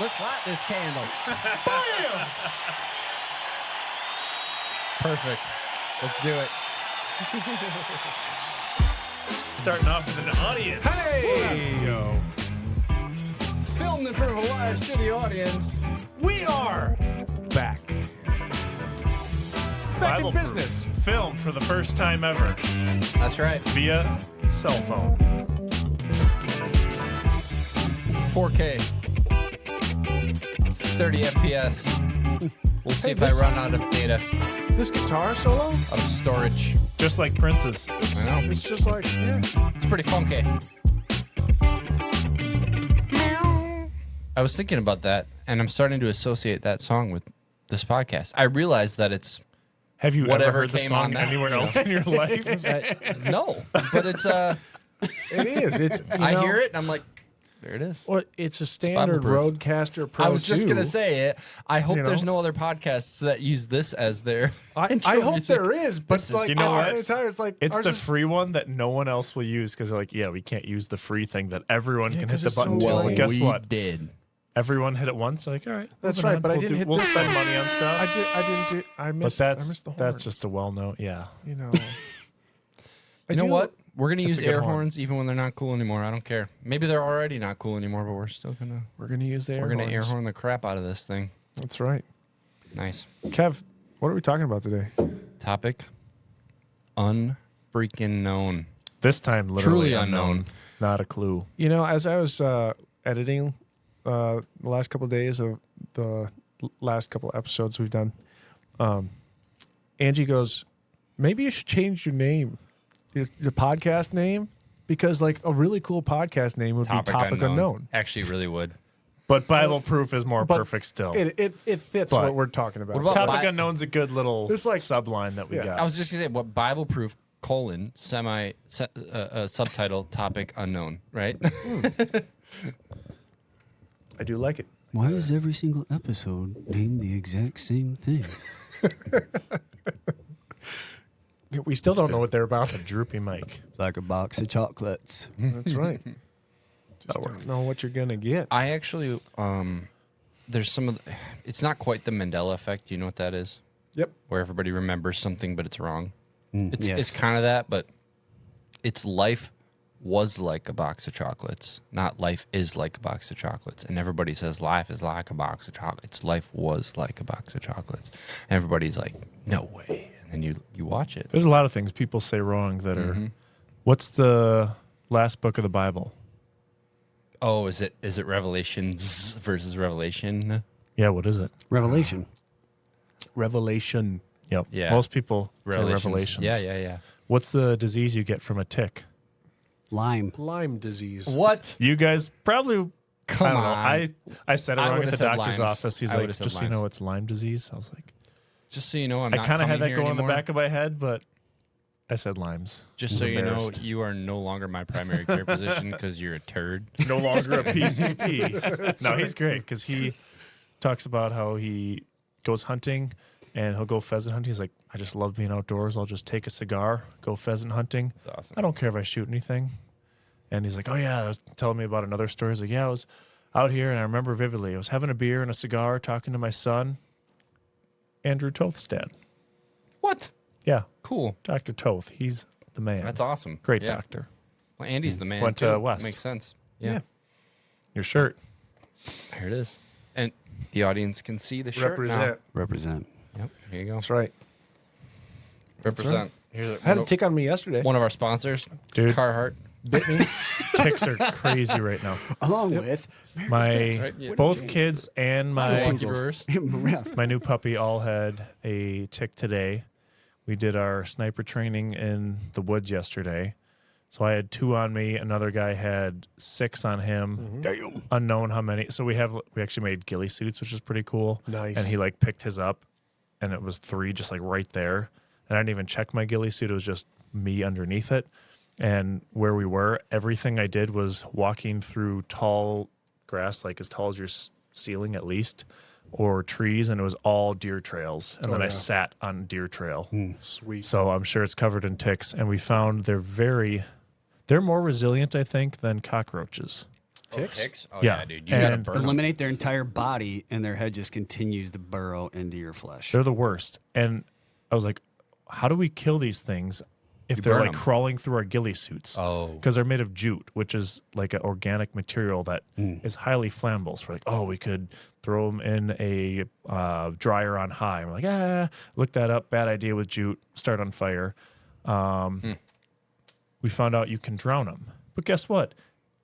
Let's light this candle. Bam! Perfect. Let's do it. Starting off with an audience. Hey! Let's go. Filmed in front of a live studio audience. We are back. Back in Bible business. proof. Filmed for the first time ever That's right. via cell phone. 4K. 30 FPS. We'll see Hey, if this- I run out of data, This guitar solo, of storage. Just like Prince's. I know. it's just like, yeah. It's pretty funky. I was thinking about that, and I'm starting to associate that song with this podcast. I realized that it's Have you Whatever ever heard the came song on that. anywhere else in your life? no, but it's It is. It's. I hear it, and I'm like, there it is. Well, it's a standard Bible-proof. Roadcaster Pro I was just 2. gonna say it. I hope You there's know? no other podcasts that use this as their. I intro hope music. there is, but This is- like You know at the what? same time, it's like It's ours the is- free one that no one else will use because they're like, yeah, we can't use the free thing that everyone can hit 'cause the it's so button to. lame. But guess we what? did. Everyone hit it once. They're like, all right, That's moving right, on. but I We'll didn't hit We'll this spend thing. money on stuff. I didn't do. I but missed. that's I missed the horns. that's just a well known. Yeah. You know. You know what? We're gonna use a good air horn. horns even when they're not cool anymore. I don't care. Maybe they're already not cool anymore, but we're still gonna We're gonna use the air. we're gonna horns. air horn the crap out of this thing. That's right. Nice Kev, what are we talking about today? topic. Unfreaking known. This time, literally Truly unknown. unknown. Not a clue. You know, as I was editing the last couple of days of the last couple of episodes we've done, Angie goes, maybe you should change your name, your podcast name, because like a really cool podcast name would be Topic Unknown. Actually, really would. But Bible proof is more But perfect still. It fits But- what we're talking about. What about Topic Bi- unknown's a good little It's like- subline that we Yeah. got. I was just gonna say what Bible proof subtitle topic unknown, right? I do like it. Why is every single episode named the exact same thing? We still don't know what they're about. a droopy mic. It's like a box of chocolates. That's right. Just don't know what you're gonna get. I actually there's some of the, it's not quite the Mandela effect. Do you know what that is? Yep. Where everybody remembers something but it's wrong. It's yes. kind of that, but it's life was like a box of chocolates, not life is like a box of chocolates. And everybody says life is like a box of chocolates. Life was like a box of chocolates. And everybody's like, no way. And then you watch it. There's a lot of things people say wrong that Mm-hmm. are. What's the last book of the Bible? Oh, is it Revelations versus Revelation? Yeah, what is it? Revelation. Revelation. Yep. Yeah. Most people say Revelations. Revelations. Yeah. What's the disease you get from a tick? Lime. Lyme disease. What? You guys probably. Come I don't on. know. I said it I wong would've at the said doctor's limes. office. He's I like, would've said just so you know, limes. it's Lyme disease. I was like, Just so you know, I'm I not kind of had coming that here go in the anymore. back of my head, but I said limes. Just I was so you know, embarrassed. you are no longer my primary care physician because you're a turd. No longer a PCP. No, he's great because he talks about how he goes hunting and he'll go pheasant hunting. He's like, I just love being outdoors. I'll just take a cigar, go pheasant hunting. That's awesome. I don't care if I shoot anything. And he's like, oh, yeah. I was telling me about another story. He's like, yeah, I was out here and I remember vividly. I was having a beer and a cigar talking to my son, Andrew Toth's dad. What? Yeah, Cool. Dr. Toth. He's the man. That's awesome. Great Yeah. doctor. Well, Andy's the man. Went too. west. Makes sense. Yeah. Your shirt. There it is. And the audience can see the shirt Represent. Represent. now. Yep. Here you go. That's right. Represent. Here's I had a tick on me yesterday. one of our sponsors, Dude. Carhartt. Bit me. Ticks are crazy right now. Along with My Right, yeah. both kids and my Milwaukee Brewers. my new puppy all had a tick today. We did our sniper training in the woods yesterday. So I had 2 on me. Another guy had 6 on him. Damn. Unknown how many. So we actually made ghillie suits, which is pretty cool. Nice. And he like picked his up, and it was 3 just like right there. And I didn't even check my ghillie suit. It was just me underneath it. And where we were, everything I did was walking through tall grass, like as tall as your ceiling at least, or trees, and it was all deer trails. And then I yeah. sat on deer trail. Sweet. So I'm sure it's covered in ticks. And we found they're more resilient, I think, than cockroaches. Ticks? Oh, Yeah. dude. You gotta And burn 'em. Eliminate their entire body, and their head just continues to burrow into your flesh. They're the worst. And I was like, how do we kill these things if You they're burn like 'em. crawling through our ghillie suits? Oh. Because they're made of jute, which is like an organic material that is highly flammable. So we're like, oh, we could throw them in a dryer on high. And we're like, look that up. Bad idea with jute. Start on fire. We found out you can drown them. But guess what?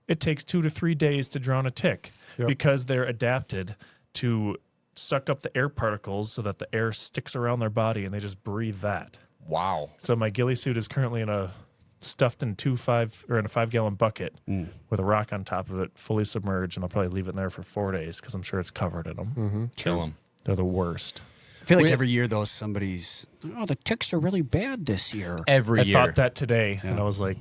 It takes 2 to 3 days to drown a tick because they're adapted to suck up the air particles so that the air sticks around their body and they just breathe that. Wow. So my ghillie suit is currently stuffed in in a 5-gallon bucket with a rock on top of it, fully submerged, and I'll probably leave it in there for 4 days because I'm sure it's covered in them. Kill them. They're the worst. I feel like every year, though, somebody's, oh, the ticks are really bad this year. Every I year. thought that today, and I was like,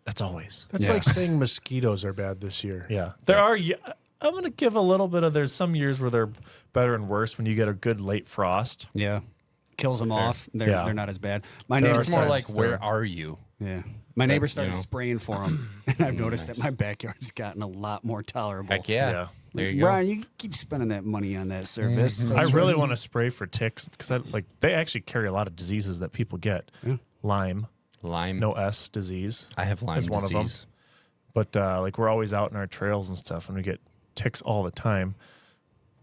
that's always. That's Yeah. like saying mosquitoes are bad this year. Yeah. There are. I'm going to give a little bit of. There's some years where they're better and worse when you get a good late frost. Yeah. Kills them off. They're not as bad. My There neighbor are It's more times like, they're- where are you? Yeah. My neighbor That's, started you know. spraying for them, and I've noticed that my backyard's gotten a lot more tolerable. Heck yeah. Yeah. There you go. Brian, you keep spending that money on that service. I really want to spray for ticks because they actually carry a lot of diseases that people get. Lyme, Lyme. no S disease. I have Lyme is one of them. disease. But like we're always out in our trails and stuff, and we get ticks all the time.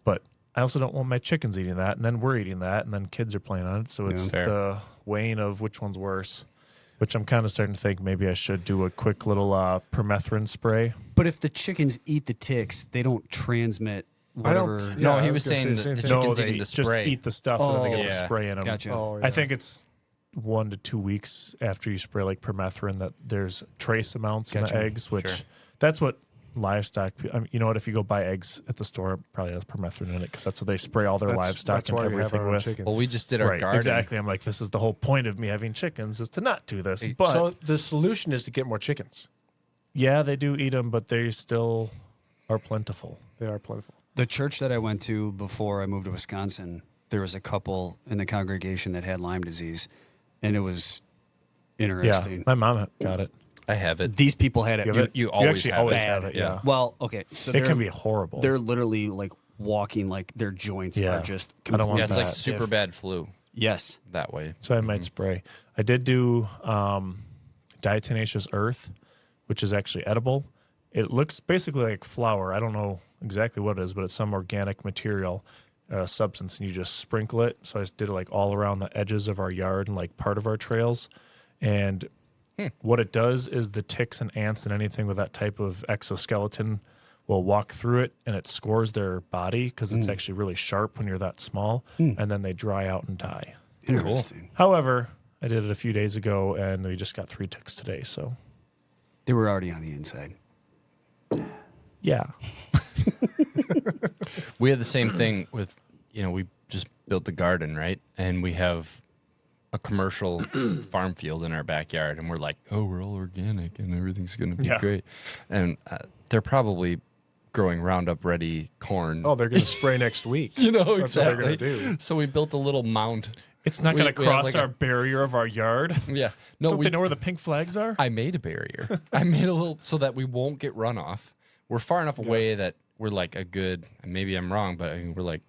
But I also don't want my chickens eating that, and then we're eating that, and then kids are playing on it. So it's Fair. the weighing of which one's worse. Which I'm kind of starting to think maybe I should do a quick little permethrin spray. But if the chickens eat the ticks, they don't transmit I don't- whatever. Yeah, No, I he was was gonna say saying the same the thing. chickens they eating the just spray. eat the stuff and then they get yeah. to spray in them. Gotcha. Oh, I think it's 1 to 2 weeks after you spray like permethrin that there's trace amounts in the Gotcha. eggs, which Sure. that's what livestock. I mean, you know what? If you go buy eggs at the store, it probably has permethrin in it because that's what they spray all their livestock that's and why we have everything our own with. chickens. Well, we just did our Right, garden. exactly. I'm like, this is the whole point of me having chickens is to not do this. But So the solution is to get more chickens. yeah, they do eat them, but they still are plentiful. They are plentiful. The church that I went to before I moved to Wisconsin, there was a couple in the congregation that had Lyme disease, and it was Yeah, interesting. my mom got it. I have it. These people had it. You have it? you always actually have always it. have it. Yeah, Well, okay, so it can be horrible. They're literally like walking, like their joints Yeah. are just. I don't want Yeah, it's like that. super bad flu Yes. that way. So I might spray. I did do diatomaceous earth, which is actually edible. It looks basically like flour. I don't know exactly what it is, but it's some organic material, substance, and you just sprinkle it. So I just did it like all around the edges of our yard and like part of our trails. And what it does is the ticks and ants and anything with that type of exoskeleton will walk through it and it scores their body because it's actually really sharp when you're that small, and then they dry out and die. Interesting. However, I did it a few days ago, and we just got 3 ticks today. So, They were already on the inside. yeah, We had the same thing with, we just built the garden, right? And we have a commercial farm field in our backyard, and we're like, oh, we're all organic and everything's going to be Yeah. great. And they're probably growing Roundup Ready corn. Oh, they're going to spray next week. That's what they're gonna do. So we built a little mound. it's not We- going to we have cross like our a- barrier of our yard. Yeah. No, Don't they know where the pink flags are? I made a barrier. I made a little so that we won't get runoff. We're far enough away that we're like a good, maybe I'm wrong, but I mean, we're like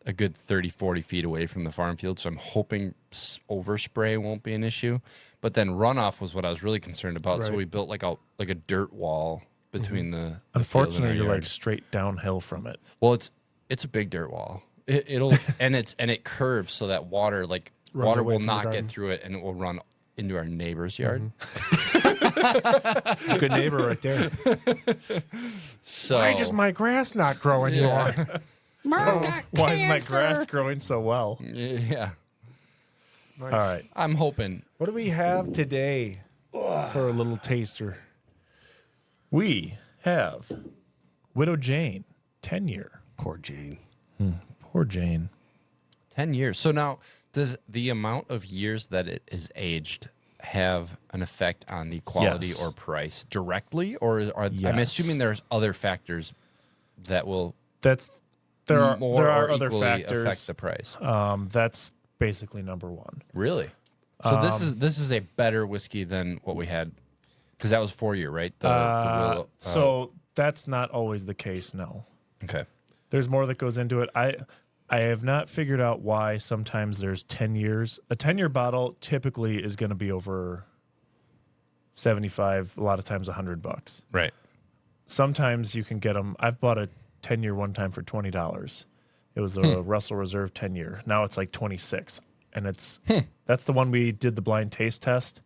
a good 30, 40 feet away from the farm field. So I'm hoping overspray won't be an issue. But then runoff was what I was really concerned about. So Right. we built like a dirt wall between the field and our Unfortunately, you're yard. like straight downhill from it. Well, it's a big dirt wall. It'll and it curves so that water Runs water away will from the not garden. get through it and it will run into our neighbor's yard. Good neighbor right there. So Why does my grass not grow anymore? Why is my grass growing so well? yeah, Nice. All right. I'm hoping. What do we have today for a little taster? We have Widow Jane, 10-year. Poor Jane. Poor Jane. 10 years. So now, does the amount of years that it is aged have an effect on the quality Yes. or price directly? Or I'm Yes. assuming there's other factors that will There are more or other equally factors. affect the price. That's basically number one. Really? So this is a better whiskey than what we had, because that was 4 year, right? The Willow, So That's not always the case, no. Okay. There's more that goes into it. I have not figured out why sometimes there's 10 years. A 10-year bottle typically is going to be over 75, a lot of times $100. Right. Sometimes you can get them. I've bought a 10-year one time for $20. It was a Russell Reserve 10-year. Now it's like 26. And that's the one we did the blind taste test,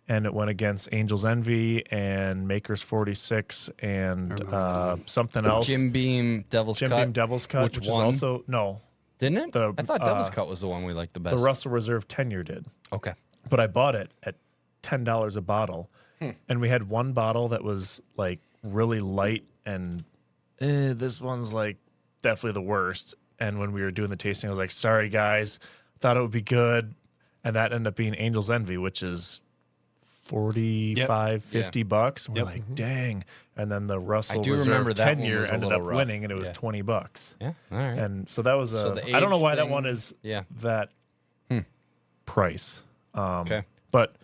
and it went against Angel's Envy and Maker's 46 and something else. Jim Beam Devil's Cut. Beam Devil's Cut, which won? is also no. Didn't it? The, I thought Devil's Cut was the one we liked the best. The Russell Reserve 10-year did. Okay. But I bought it at $10 a bottle, and we had one bottle that was like really light, and this one's like definitely the worst. And when we were doing the tasting, I was like, sorry guys, thought it would be good, and that ended up being Angel's Envy, which is 45, 50 bucks. And we're like, dang. And then the Russell Reserve remember that 10-year one was a ended little up rough. winning, and it was $20. Yeah. All right. And so that was So the I don't know age why that thing- one is yeah. that price. Okay. But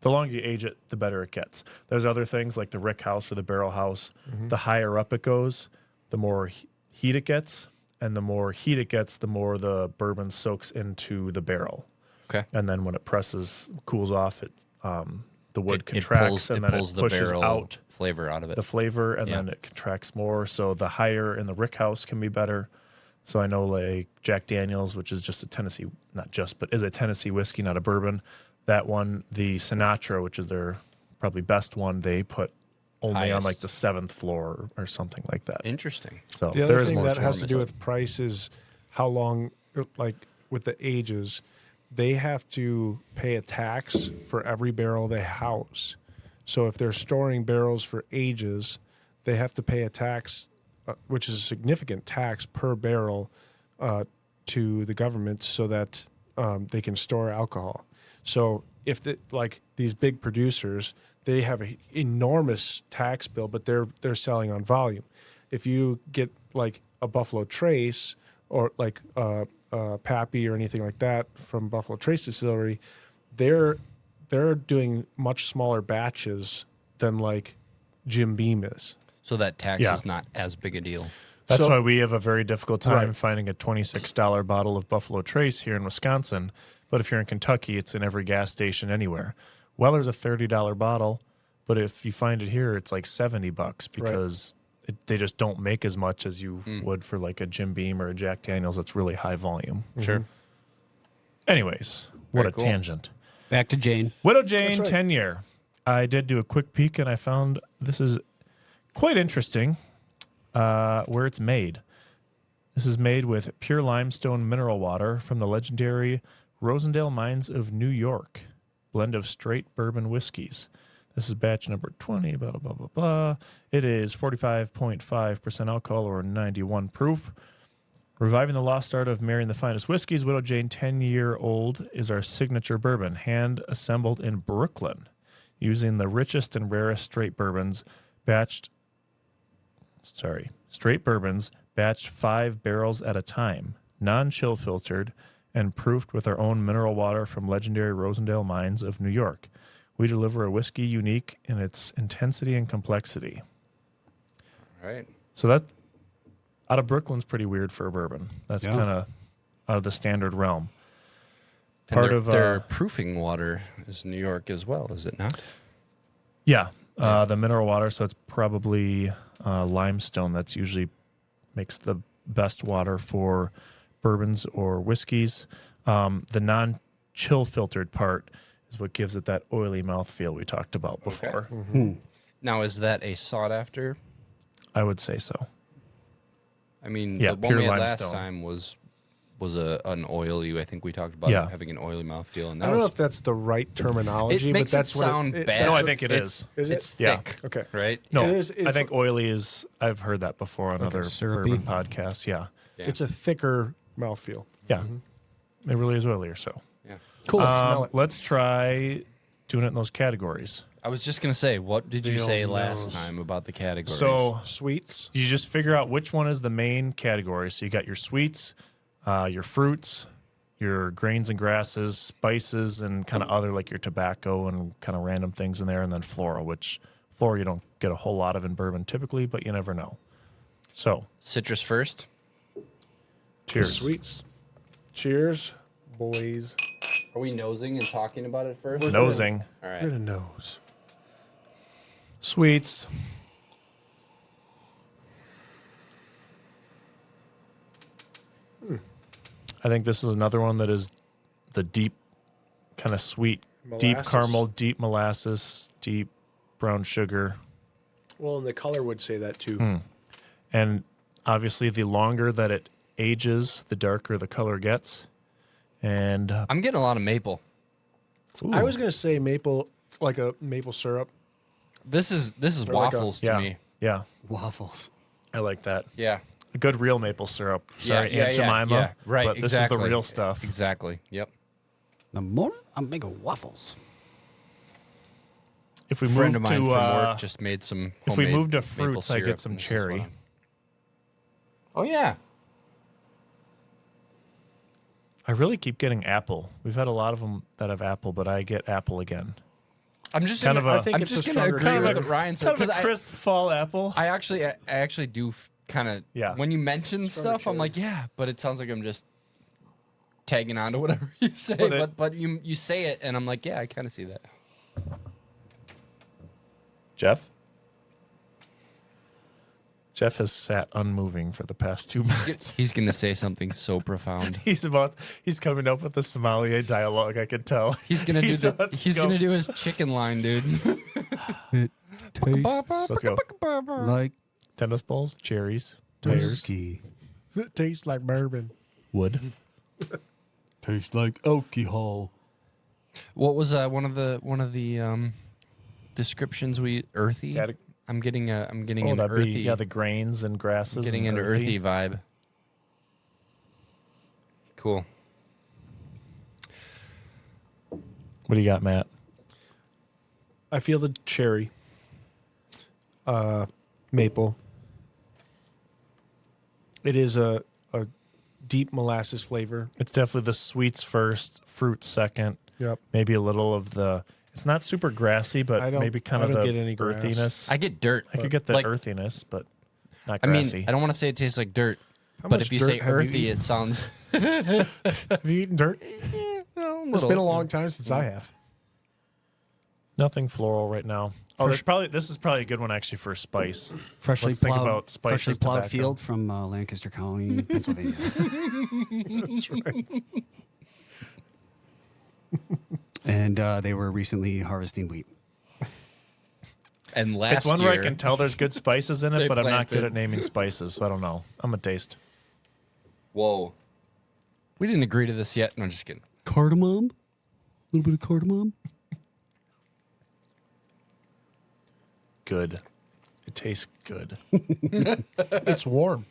the longer you age it, the better it gets. There's other things like the Rick House or the Barrel House. The higher up it goes, the more heat it gets. And the more heat it gets, the more the bourbon soaks into the barrel. Okay. And then when it cools off, the wood It contracts, pulls, and it then pulls it the pushes barrel out flavor out of it. the flavor, and Yeah. then it contracts more. So the higher in the Rick House can be better. So I know like Jack Daniels, which is just a Tennessee, not just, but is a Tennessee whiskey, not a bourbon. That one, the Sinatra, which is their probably best one, they put only on Highest. like the 7th floor or something like that. Interesting. So The there other is thing more that to has it. to do with price is how long, like with the ages, they have to pay a tax for every barrel they house. So if they're storing barrels for ages, they have to pay a tax, which is a significant tax per barrel, to the government so that they can store alcohol. So if like these big producers, they have an enormous tax bill, but they're selling on volume. If you get like a Buffalo Trace or like Pappy or anything like that from Buffalo Trace Distillery, they're doing much smaller batches than like Jim Beam is. So that tax Yeah. is not as big a deal. That's So- why we have a very difficult time Right. finding a $26 bottle of Buffalo Trace here in Wisconsin. But if you're in Kentucky, it's in every gas station anywhere. Weller's a $30 bottle, but if you find it here, it's like $70 because they just don't make as much as you would for like a Jim Beam or a Jack Daniels that's really high volume. Sure. Anyways, what Very a cool. tangent. Back to Jane. Widow Jane right. 10-year. I did do a quick peek, and I found this is quite interesting where it's made. This is made with pure limestone mineral water from the legendary Rosendale Mines of New York. Blend of straight bourbon whiskeys. This is batch number 20, blah, blah, blah, blah, blah. It is 45.5% alcohol or 91 proof. Reviving the lost art of marrying the finest whiskeys, Widow Jane 10-year-old is our signature bourbon, hand-assembled in Brooklyn, using the richest and rarest straight bourbons, straight bourbons, batched 5 barrels at a time, non-chill filtered, and proofed with our own mineral water from legendary Rosendale Mines of New York. We deliver a whiskey unique in its intensity and complexity. All right. So that out of Brooklyn's pretty weird for a bourbon. That's Yeah. kind of out of the standard realm. And Part their, of, their proofing water is New York as well, is it not? Yeah, the mineral water. So it's probably limestone. That's usually makes the best water for bourbons or whiskeys. The non-chill filtered part is what gives it that oily mouthfeel we talked about before. Now, is that a sought after? I would say so. I mean, Yeah, the one pure we had limestone. last time was an oily. I think we talked about Yeah. it having an oily mouthfeel, and I that don't know was, if that's the right terminology, it makes but that's it what sound bad. No, I that's think it it's, is. Is it? It's Yeah. thick, Okay. right? No, It is- I it's- think oily is. I've heard that before on other syrupy? bourbon podcasts. Yeah, Yeah. It's a thicker mouthfeel. yeah, it really is oilier. So Yeah. Cool. Smell it. let's try doing it in those categories. I was just gonna say, what did you The say old last nose. time about the categories? So Sweets. you just figure out which one is the main category. So you got your sweets, your fruits, your grains and grasses, spices, and kind of other like your tobacco and kind of random things in there, and then floral, which floral you don't get a whole lot of in bourbon typically, but you never know. So, Citrus first. cheers. Sweets. Cheers, boys. Are we nosing and talking about it first? Nosing. All We're right. gonna nose. Sweets. I think this is another one that is the deep, kind of sweet, deep Molasses. caramel, deep molasses, deep brown sugar. Well, and the color would say that too. And obviously, the longer that it ages, the darker the color gets. And I'm getting a lot of maple. I was gonna say maple, like a maple syrup. This is like a- waffles to yeah, me. yeah, Waffles. I like that. Yeah. A good real maple syrup. Sorry, Aunt Jemima. yeah. Right. But exactly. this is the real stuff. Exactly. Yep. The morning, I'm making waffles. If we A friend move of mine to from work just made some. if we homemade move to maple fruits, I syrup, get some and this is cherry. fun. Oh yeah. I really keep getting apple. We've had a lot of them that have apple, but I get apple again. I'm just Kind gonna, of a- I think I'm it's just a gonna stronger agree cherry. with what Ryan said Kind of because a crisp fall apple. I actually do kind of Yeah. When you mention stuff, I'm cherry. like, yeah, but it sounds like I'm just tagging on to whatever you say. But But, it- you say it, and I'm like, yeah, I kind of see that. Jeff? Jeff has sat unmoving for the past 2 minutes. He's gonna say something so profound. He's coming up with the sommelier dialogue, I could tell. He's gonna do about to he's go. gonna do his chicken line, dude. Let's go. Like Tennis balls, cherries, tires, whiskey. It tastes like bourbon. wood. Tastes like alcohol. What was one of the descriptions we earthy? Yeah, I'm getting an that'd earthy. be, the grains and grasses. getting and into earthy vibe. Cool. What do you got, Matt? I feel the cherry. Maple. It is a deep molasses flavor. It's definitely the sweets first, fruits second. Yep. Maybe a little of the. It's not super grassy, I but don't- maybe kind I of don't the get any grass. earthiness. I get dirt. I could get the like- earthiness, but not I mean, grassy. I don't want to say it tastes like dirt, How but much if you dirt say have you earthy, eaten? it sounds. Have you eaten dirt? It's been a long time since I have. Nothing floral right now. Oh, this is probably a good one actually for a spice. Freshly Let's think plowed, about spices, freshly plowed tobacco. field from Lancaster County, Pennsylvania. That's right. And they were recently harvesting wheat. And last It's one year, where I can tell there's good spices in they it, but I'm not good planted- at naming spices, so I don't know. I'm a taste. Whoa. We didn't agree to this yet. No, I'm just kidding. Cardamom? A little bit of cardamom? Good. It tastes good. It's warm.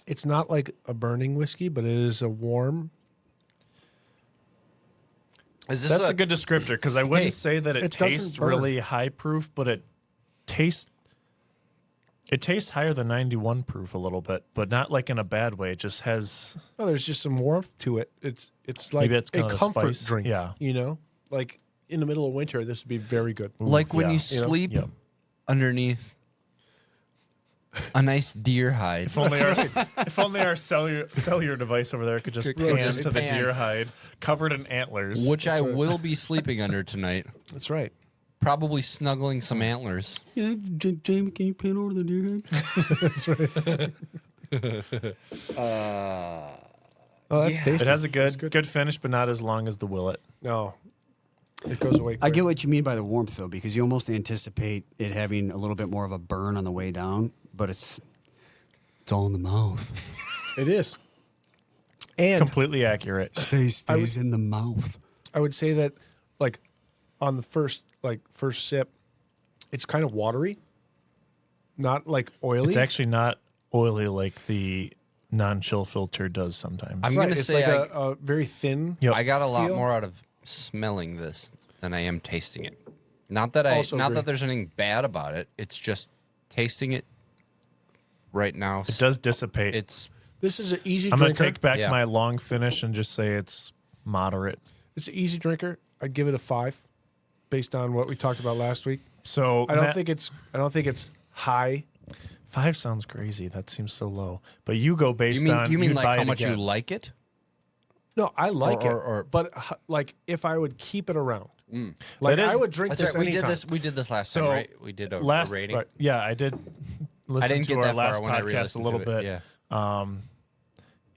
It's not like a burning whiskey, but it is a warm. Is this That's a good descriptor because I wouldn't Hey, say that it it doesn't tastes burn. really high proof, but it tastes higher than 91 proof a little bit, but not like in a bad way. It just has Oh, there's just some warmth to it. It's like Maybe it's a kind of comfort spice. drink. Yeah. You know, like in the middle of winter, this would be very good. like when yeah. you You know? sleep Yep. underneath a nice deer hide. If only our cellular device over there could just pan just to the pan. deer hide covered in antlers. Which I will be sleeping under tonight. That's right. Probably snuggling some antlers. Yeah, Jamie, can you pan over the deer head? Oh, that's tasty. It has a That's good finish, but not as long as the Willet. No, it goes away. I quick. get what you mean by the warmth, though, because you almost anticipate it having a little bit more of a burn on the way down, but it's all in the mouth. It is. And Completely accurate. Stays in the mouth. I would say that, like, on the first sip, it's kind of watery, not like oily. It's actually not oily like the non-chill filter does sometimes. I'm right. gonna It's say like a very thin. Yep. I got a lot feel. more out of smelling this than I am tasting it. Not that Also not agree. that there's anything bad about it. It's just tasting it right now. It does dissipate. It's This is an easy I'm going drinker. to take back Yeah. my long finish and just say it's moderate. It's an easy drinker. I'd give it a 5, based on what we talked about last week. So I don't Matt, think it's high. 5 sounds crazy. That seems so low. But you go based You mean on you mean you'd like buy how it much you again. like it? No, I like Or- it, but like if I would keep it around, like That is- I would drink That's this right. anytime. We did this last So, time, right? We did a last rating. right. Yeah, I did listen I didn't to get our that far last when I podcast a re-listened little to it. bit. Yeah.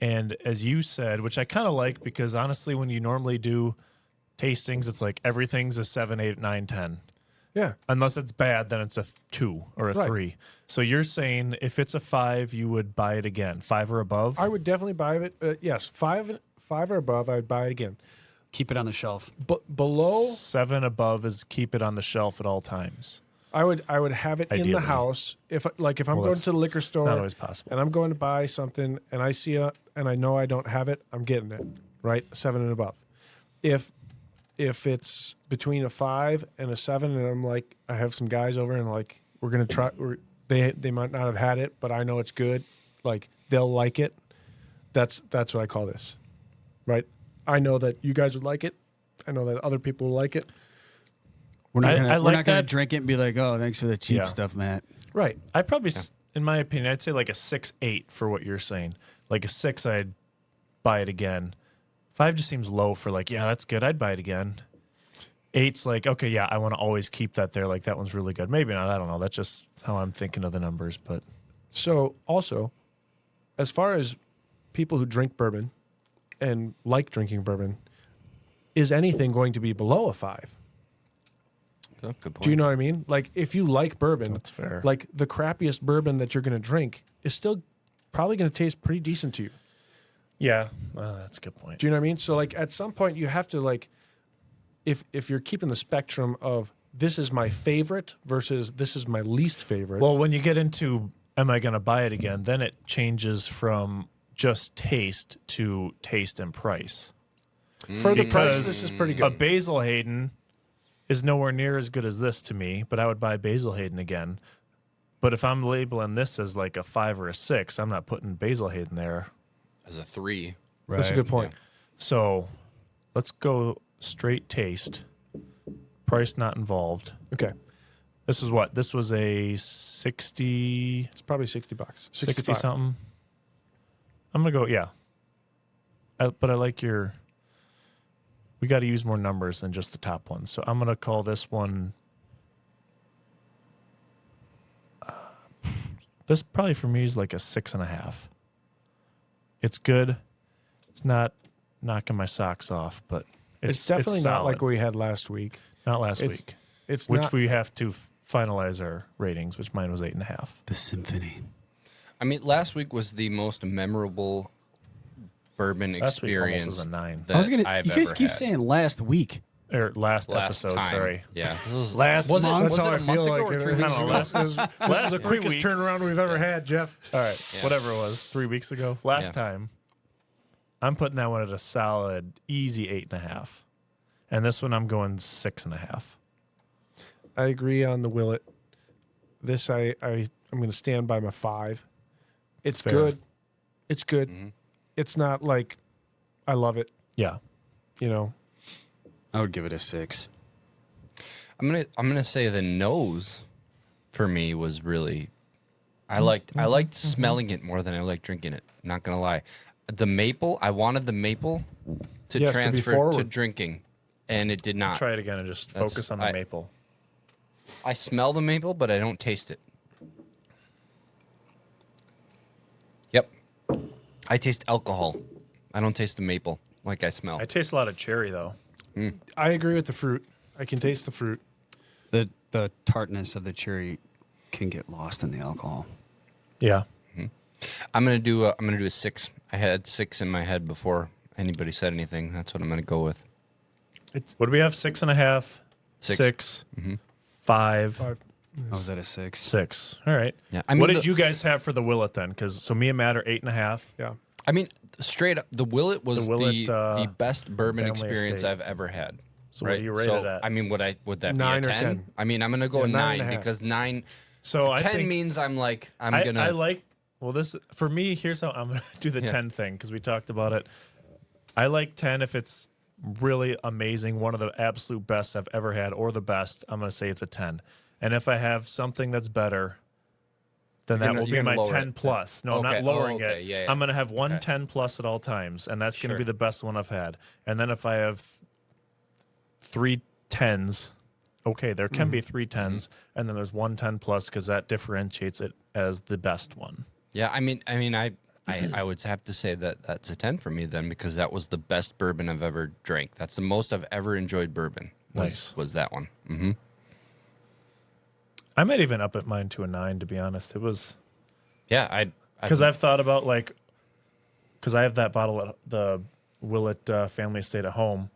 And as you said, which I kind of like because honestly, when you normally do tastings, it's like everything's a 7, 8, 9, 10. Yeah, Unless it's bad, then it's a 2 or a Right. 3. So you're saying if it's a 5, you would buy it again, 5 or above. I would definitely buy it. Yes, five or above, I'd buy it again. Keep it on the shelf. But below, 7 above is keep it on the shelf at all times. I would have it in Ideally. the house. If I'm Well, going that's to the liquor store Not always possible. and I'm going to buy something and I see it and I know I don't have it, I'm getting it. Right, 7 and above. If it's between a 5 and a 7, and I'm like, I have some guys over and like we're gonna try. They might not have had it, but I know it's good. Like they'll like it. That's what I call this. Right. I know that you guys would like it. I know that other people will like it. We're not I gonna, we're like not gonna that. drink it and be like, oh, thanks for the cheap Yeah. stuff, Matt. Right. I probably, in my opinion, I'd say like a 6, 8 for what you're saying. Like a 6, I'd buy it again. 5 just seems low for like, yeah, that's good. I'd buy it again. 8's like, okay, yeah, I want to always keep that there. Like that one's really good. Maybe not. I don't know. That's just how I'm thinking of the numbers. But So also, as far as people who drink bourbon and like drinking bourbon, is anything going to be below a 5? Oh, good point. Do you know what I mean? Like if you like bourbon, that's fair. like the crappiest bourbon that you're going to drink is still probably going to taste pretty decent to you. Yeah, that's a good point. Do you know what I mean? So like at some point you have to like, if you're keeping the spectrum of this is my favorite versus this is my least favorite. Well, when you get into am I going to buy it again, then it changes from just taste to taste and price. for the price, because this is pretty A good. Basil Hayden is nowhere near as good as this to me, but I would buy Basil Hayden again. But if I'm labeling this as like a 5 or a 6, I'm not putting Basil Hayden there. As a 3. That's a good point. So let's go straight taste. Price not involved. Okay, This is what? This was a 60, it's probably $60, 60 65. something. I'm going to go, yeah. But I like your, we got to use more numbers than just the top one. So I'm going to call this one, this probably for me is like a 6.5. It's good. It's not knocking my socks off, but It's definitely not solid. like what we had last week. Not last it's- week, It's which not, we have to finalize our ratings, which mine was 8.5. The symphony. I mean, last week was the most memorable bourbon Last week almost experience was a 9. that I was gonna. I've You guys ever keep had. saying last week. Or last Last episode, time. sorry. Yeah. This was, Last was month. It, was That's how it I a month feel ago like or it. 3 I weeks don't know, ago? this is Last the 3 quickest weeks. turnaround we've ever had, Jeff. All right, Yeah. whatever it was, 3 weeks ago. Last Yeah. time, I'm putting that one at a solid, easy 8.5. And this one, I'm going 6.5. I agree on the Willet. This I'm going to stand by my 5. It's Fair. good. It's good. Mhm. It's not like I love it. Yeah. You know, I would give it a 6. I'm gonna say the nose for me was really I liked smelling it more than I liked drinking it. Not gonna lie. The maple, I wanted the maple to Yes, to be transfer to forward. drinking. And it did not. Try it again and just That's- focus on the maple. I smell the maple, but I don't taste it. Yep. I taste alcohol. I don't taste the maple like I smell. I taste a lot of cherry, though. I agree with the fruit. I can taste the fruit. The tartness of the cherry can get lost in the alcohol. Yeah. I'm gonna do a 6. I had 6 in my head before anybody said anything. That's what I'm gonna go with. What do we have? 6.5, 6. 6, Mm-hmm. 5, 5. I was at a 6. 6. All right. Yeah. I mean, What did you guys have for the Willet then? Because so me and Matt are 8.5. Yeah. I mean, straight up, the Willet was The Willet, the best bourbon family experience estate. I've ever had. So what do you rate it at? I mean, would that 9 be or a 10? 10? I mean, I'm gonna go Yeah, a 9 and 9 a half. because 9. So 10 I think means I'm I gonna. like. Well, this for me. Here's how I'm gonna do the Yeah. 10 thing because we talked about it. I like 10 if it's really amazing, one of the absolute best I've ever had, or the best. I'm gonna say it's a 10. And if I have something that's better, then You're that gonna- will be you're my gonna lower 10 it. plus. No, I'm Okay. not lowering Oh, okay. it. Yeah, yeah. I'm going to have one Okay. 10 plus at all times, and that's going to Sure. be the best one I've had. And then if I have 3 10s, okay, there can be 3 10s, and then there's one 10 plus because that differentiates it as the best one. Yeah, I mean, I would have to say that that's a 10 for me then, because that was the best bourbon I've ever drank. That's the most I've ever enjoyed bourbon. Nice. Was that one? Mm-hmm. I might even up it mine to a 9, to be honest. It was Yeah, because I've thought about because I have that bottle at the Willett family estate at home.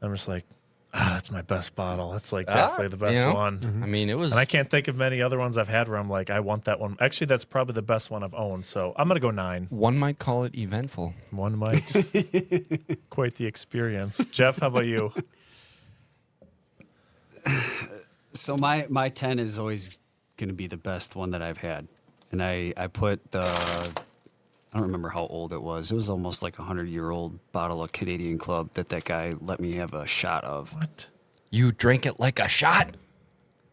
I'm just like, that's my best bottle. That's like definitely the best one. I mean, it was. And I can't think of many other ones I've had where I'm like, I want that one. Actually, that's probably the best one I've owned. So I'm gonna go 9. One might call it eventful. One might. Quite the experience. Jeff, how about you? So my 10 is always going to be the best one that I've had. And I put the, I don't remember how old it was. It was almost like a 100-year-old bottle of Canadian Club that guy let me have a shot of. What? You drank it like a shot.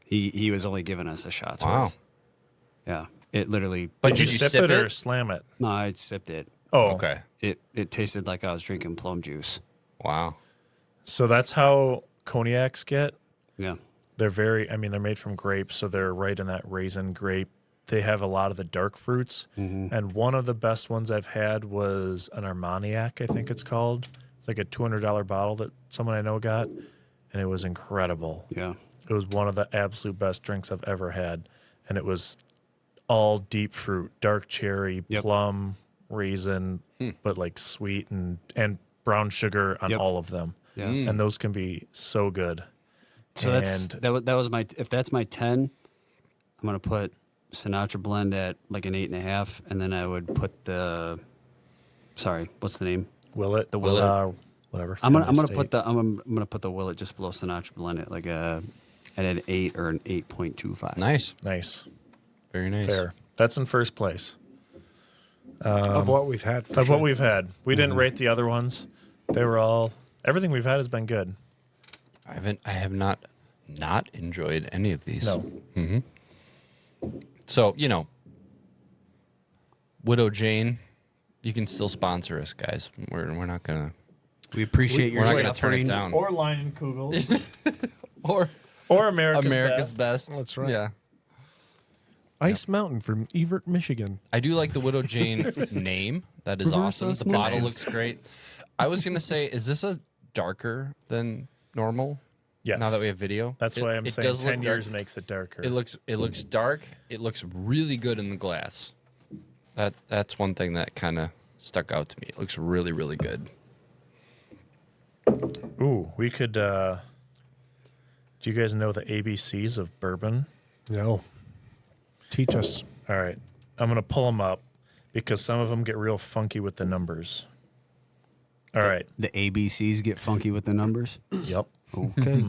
He was only giving us a shot's Wow. worth. Yeah. It literally, But Did you sip it or slam it? no, I sipped it. Oh, Okay. It tasted like I was drinking plum juice. Wow. So that's how cognacs get. Yeah. They're they're made from grapes, so they're right in that raisin grape. They have a lot of the dark fruits. And one of the best ones I've had was an Armagnac, I think it's called. It's like a $200 bottle that someone I know got, and it was incredible. Yeah. It was one of the absolute best drinks I've ever had. And it was all deep fruit, dark cherry, Yep. plum, raisin, but like sweet and brown sugar on Yep. all of them. Yeah. And those can be so good. So that was my, if that's my 10, I'm going to put Sinatra blend at like an 8.5. And then I would put what's the name? Willet, The Willet. whatever. I'm gonna Family put Estate. I'm gonna put the Willet just below Sinatra blend at like at an 8 or an 8.25. Nice. Nice, Very nice. fair. That's in first place of what we've had. For of sure. what we've had. We didn't rate the other ones. They were all everything we've had has been good. I have not enjoyed any of these. No, So, Widow Jane, you can still sponsor us, guys. We're not gonna We appreciate your we're not gonna turn it suffering. down. or Lion Kugels, Or or America's America's Best. best. That's right. Yeah. Ice Mountain from Evert, Michigan. I do like the Widow Jane name. That is Reverse awesome. The osmosis. bottle looks great. I was gonna say, is this a darker than normal? Yes. Now that we have video, That's why I'm it saying does look 10 dark. years makes it darker. It looks dark. It looks really good in the glass. That's one thing that kind of stuck out to me. It looks really, really good. Ooh, we could. Do you guys know the ABCs of bourbon? No. Teach us. All right, I'm gonna pull them up because some of them get real funky with the numbers. All right. The ABCs get funky with the numbers. Yep. Okay.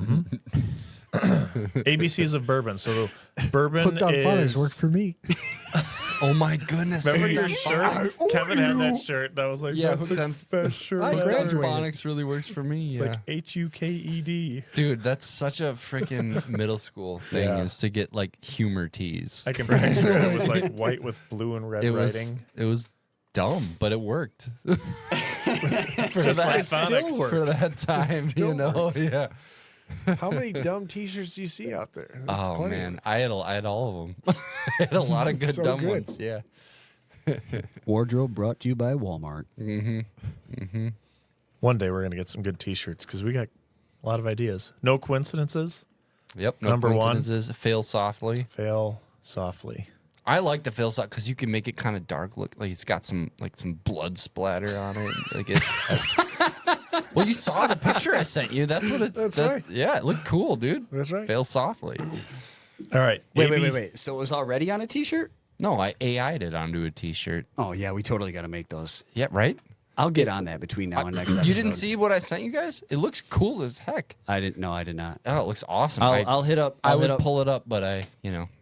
ABCs of bourbon. So bourbon Hooked on is. Phonics worked for me. Oh my goodness! Remember your shirt? Kevin had that shirt. And I was like, Yeah, that's hooked the on. Best shirt Hooked I on graduated. Phonics really works for me. It's Yeah. like HUKED. Dude, that's such a freaking middle school thing Yeah. is to get like humor tees. I can picture it. It was like white with blue and red It was writing. it was dumb, but it worked. For Just that, like it still Phonics. works. For that time, still works. Yeah. How many dumb T-shirts do you see out there? Oh Plenty. man, I had all of them. I had a lot of good So dumb good. ones. Yeah. Wardrobe brought to you by Walmart. One day we're gonna get some good T-shirts because we got a lot of ideas. No coincidences. Yep. No Number one. coincidences. Fail softly. Fail softly. I like the fail soft because you can make it kind of dark look, like it's got some blood splatter on it. Like it's. Well, you saw the picture I sent you. That's what it. That's right. Yeah, it looked cool, dude. That's right. Fail softly. All right. Wait. So it was already on a T-shirt? No, I AI'd it onto a T-shirt. Oh yeah, we totally got to make those. Yeah, right. I'll get on that between now and next episode. You didn't see what I sent you guys? It looks cool as heck. I didn't. No, I did not. Oh, it looks awesome. I'll hit up. I I'll would hit up. pull it up, but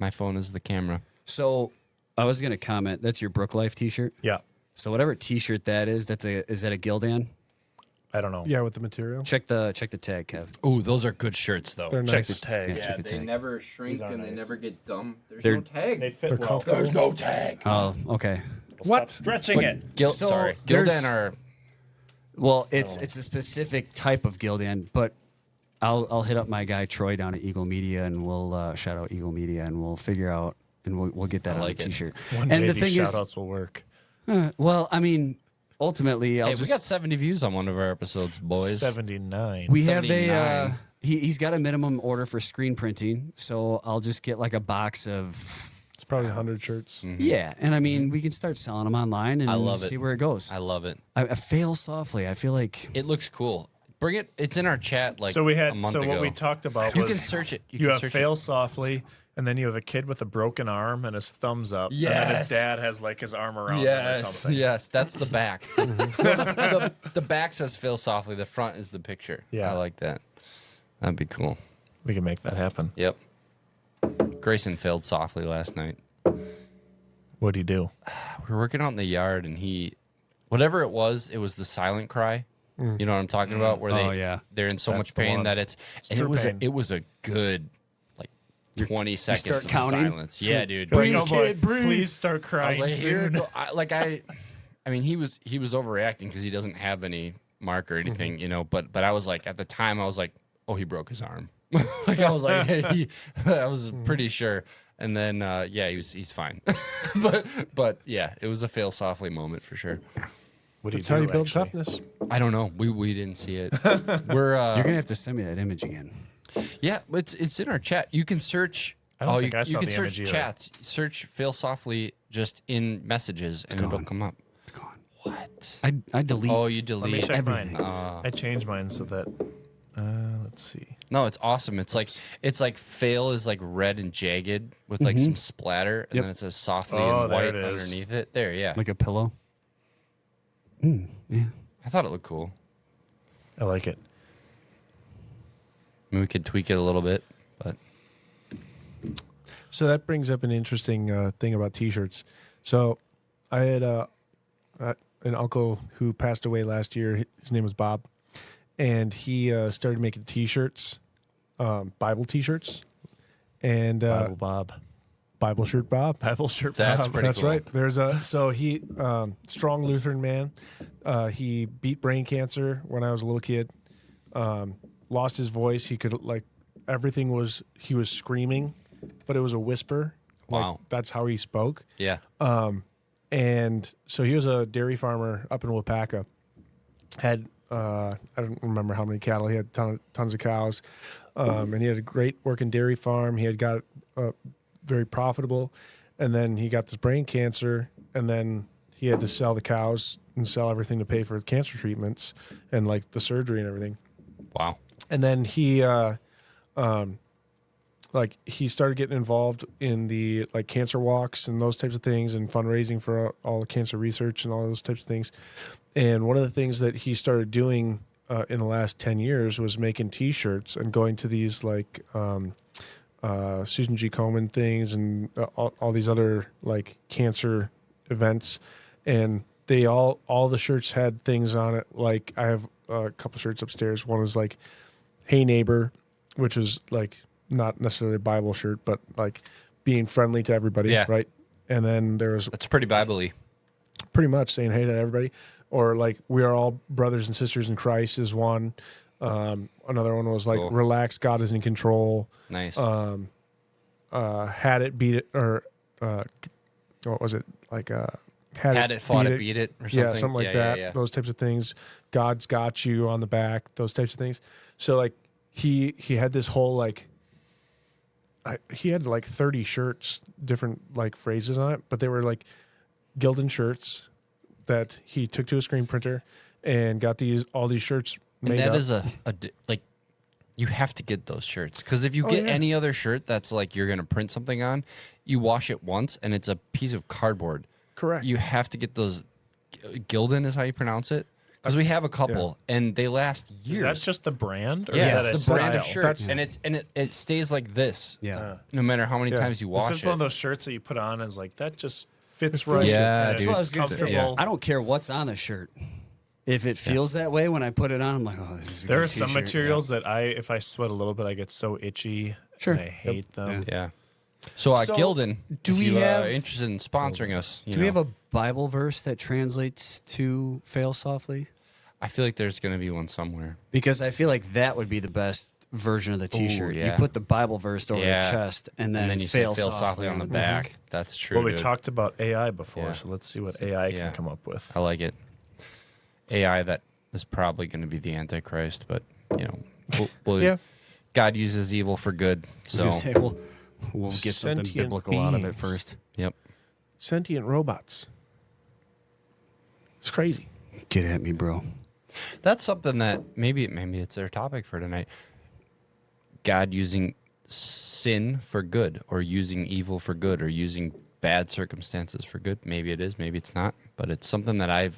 my phone is the camera. So I was gonna comment. That's your Brook Life T-shirt. Yeah. So whatever T-shirt that is, is that a Gildan? I don't know. Yeah, with the material. Check the tag, Kev. Oh, those are good shirts though. They're Check nice. the tag. Yeah. check the tag. never shrink These are and they nice. never get dumb. There's They're- no tag. They fit They're well. comfortable. There's no tag. Oh, okay. What? Stretching But it. Sorry, there's- Gildan are. Well, it's a specific type of Gildan, but I'll hit up my guy Troy down at Eagle Media, and we'll shout out Eagle Media, and we'll figure out, and we'll get that I on like a it. T-shirt. One and day the these thing is, shout outs will work. well, I mean, ultimately, I'll Hey, just we got 70 views on one of our episodes, boys. 79. we have a 79. he's got a minimum order for screen printing, so I'll just get like a box of. It's probably 100 shirts. Yeah, and I mean, we can start selling them online and I love it. see where it goes. I love it. I fail softly. I feel like It looks cool. Bring it. It's in our chat like so we a had month so ago. what we talked about You was can search it. You you can have search fail it. softly, and then you have a kid with a broken arm and his thumbs up, and then his Yes. dad has like his arm around him or Yes, something. yes, that's the back. the back says "Fail softly." The front is the picture. Yeah. I like that. That'd be cool. We can make that happen. Yep. Grayson failed softly last night. What'd he do? We were working out in the yard, and whatever it was the silent cry. You know what I'm talking about? Where Oh, yeah. they're in so That's much the pain one. that it's and true pain. it was a good like 20 seconds start of counting? silence. Yeah, dude. Like, Breathe, oh boy, kid, breathe. please start I was crying like, here, soon. I mean, he was overreacting because he doesn't have any mark or anything, you know. But I was like, at the time, I was like, oh, he broke his arm. Like I was like, hey, I was pretty sure. And then, yeah, he's fine. but yeah, it was a fail softly moment for sure. What do That's how you build actually? toughness. I don't know. We didn't see it. We're you're gonna have to send me that image again. yeah, it's in our chat. You can search. I don't oh, think you, I you saw can the search image either. chats. Search fail softly just in messages, and it'll gone. come up. It's gone. What? I delete. Oh, you Let me delete. check everything. mine. I changed mine so that. Let's see. No, it's awesome. It's like fail is like red and jagged with like some splatter, and Yep. then it says softly Oh, and there white it is. underneath it. There, yeah. Like a pillow. Yeah. I thought it looked cool. I like it. Maybe we could tweak it a little bit, but So that brings up an interesting thing about T-shirts. So I had an uncle who passed away last year. His name was Bob, and he started making T-shirts, Bible T-shirts, and Bible Bob. Bible shirt Bob. Bible shirt. That's Bob. pretty That's cool. right. There's he strong Lutheran man. He beat brain cancer when I was a little kid. Lost his voice. He could he was screaming, but it was a whisper. Like, Wow. that's how he spoke. yeah. And so he was a dairy farmer up in Wapaka. Had I don't remember how many cattle. He had tons of cows, and he had a great working dairy farm. He had got very profitable, and then he got this brain cancer, and then he had to sell the cows and sell everything to pay for cancer treatments and like the surgery and everything. Wow. And then he he started getting involved in the like cancer walks and those types of things and fundraising for all the cancer research and all those types of things. And one of the things that he started doing in the last 10 years was making T-shirts and going to these like Susan G. Komen things and all these other like cancer events. And they all the shirts had things on it. Like I have a couple shirts upstairs. One was like, "Hey neighbor," which is like not necessarily a Bible shirt, but like being friendly to everybody, Yeah. right? And then there was That's pretty Bible-y. pretty much saying hey to everybody, or like "We are all brothers and sisters in Christ" is one. Another one was like Cool. "Relax, God is in control." Nice. Had it, beat it, or what was it like? Had it, fought it, beat it, or something. Yeah, something like Yeah, that. yeah. Those types of things. God's got you on the back. Those types of things. So like he had this whole like he had like 30 shirts, different like phrases on it, but they were like Gildan shirts that he took to a screen printer and got all these shirts And made that up. is like you have to get those shirts because if you get yeah. any other shirt that's like you're gonna print something on, you wash it once and it's a piece of cardboard. Correct. You have to get those. Gildan is how you pronounce it because we have a couple and they last years. Is that just the brand? Or yeah, is that it's a the brand of style? shirts, That's- and it stays like this. Yeah. No matter how many Yeah. times you This wash is it. one of those shirts that you put on and is like that just fits feels right. good. Yeah, and dude. it's That's what I was gonna say. comfortable. I don't care what's on the shirt. if it feels that way when I put it on, I'm like, oh, this is a There good are some t-shirt. materials that if I sweat a little bit, I get so itchy. Sure. And I hate them. Yeah. So, So, Gildan, do if we you have- are interested in sponsoring us, Do we have a Bible verse that translates to fail softly? I feel like there's going to be one somewhere. Because I feel like that would be the best version of the T-shirt. yeah. You put the Bible verse over Yeah. your chest, and then, And then you say fail fail softly on the back. That's true. Well, we dude. talked about AI before, Yeah. so let's see what AI Yeah. can come up with. I like it. AI that is probably going to be the Antichrist, but we'll Yeah. God uses evil for good. I was So gonna say, we'll get something Sentient biblical out of it beings. first. yep. Sentient robots. It's crazy. Get at me, bro. That's something that maybe it's our topic for tonight. God using sin for good, or using evil for good, or using bad circumstances for good. Maybe it is, maybe it's not, but it's something that I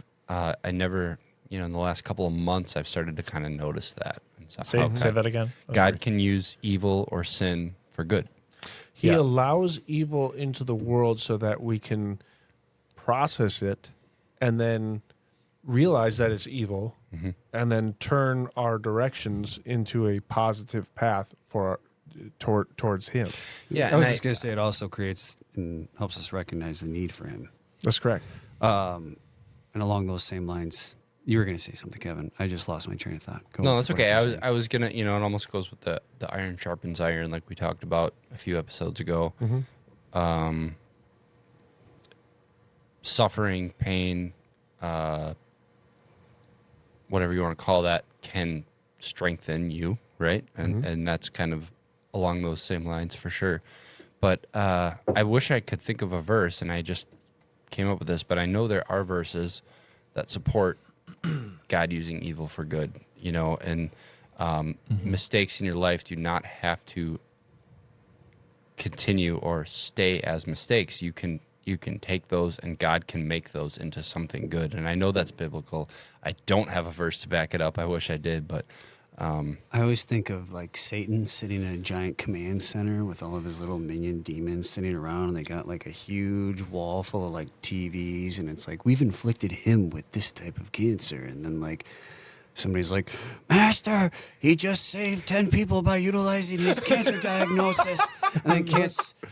never, in the last couple of months, I've started to kind of notice that. And so, Say that again. God can use evil or sin for good. He Yeah. allows evil into the world so that we can process it and then realize that it's evil and then turn our directions into a positive path towards him. Yeah, I was and just gonna say it also creates and helps us recognize the need for him. That's correct. And along those same lines, you were gonna say something, Kevin. I just lost my train of thought. Go No, with that's what okay. you I were was saying. I was gonna, it almost goes with the iron sharpens iron, like we talked about a few episodes ago. Suffering, pain, whatever you want to call that, can strengthen you, right? And that's kind of along those same lines for sure. But I wish I could think of a verse, and I just came up with this. But I know there are verses that support God using evil for good, and mistakes in your life do not have to continue or stay as mistakes. You can take those, and God can make those into something good. And I know that's biblical. I don't have a verse to back it up. I wish I did, but I always think of like Satan sitting in a giant command center with all of his little minion demons sitting around, and they got like a huge wall full of like TVs, and it's like, we've inflicted him with this type of cancer, and then like somebody's like, Master, he just saved 10 people by utilizing his cancer diagnosis, and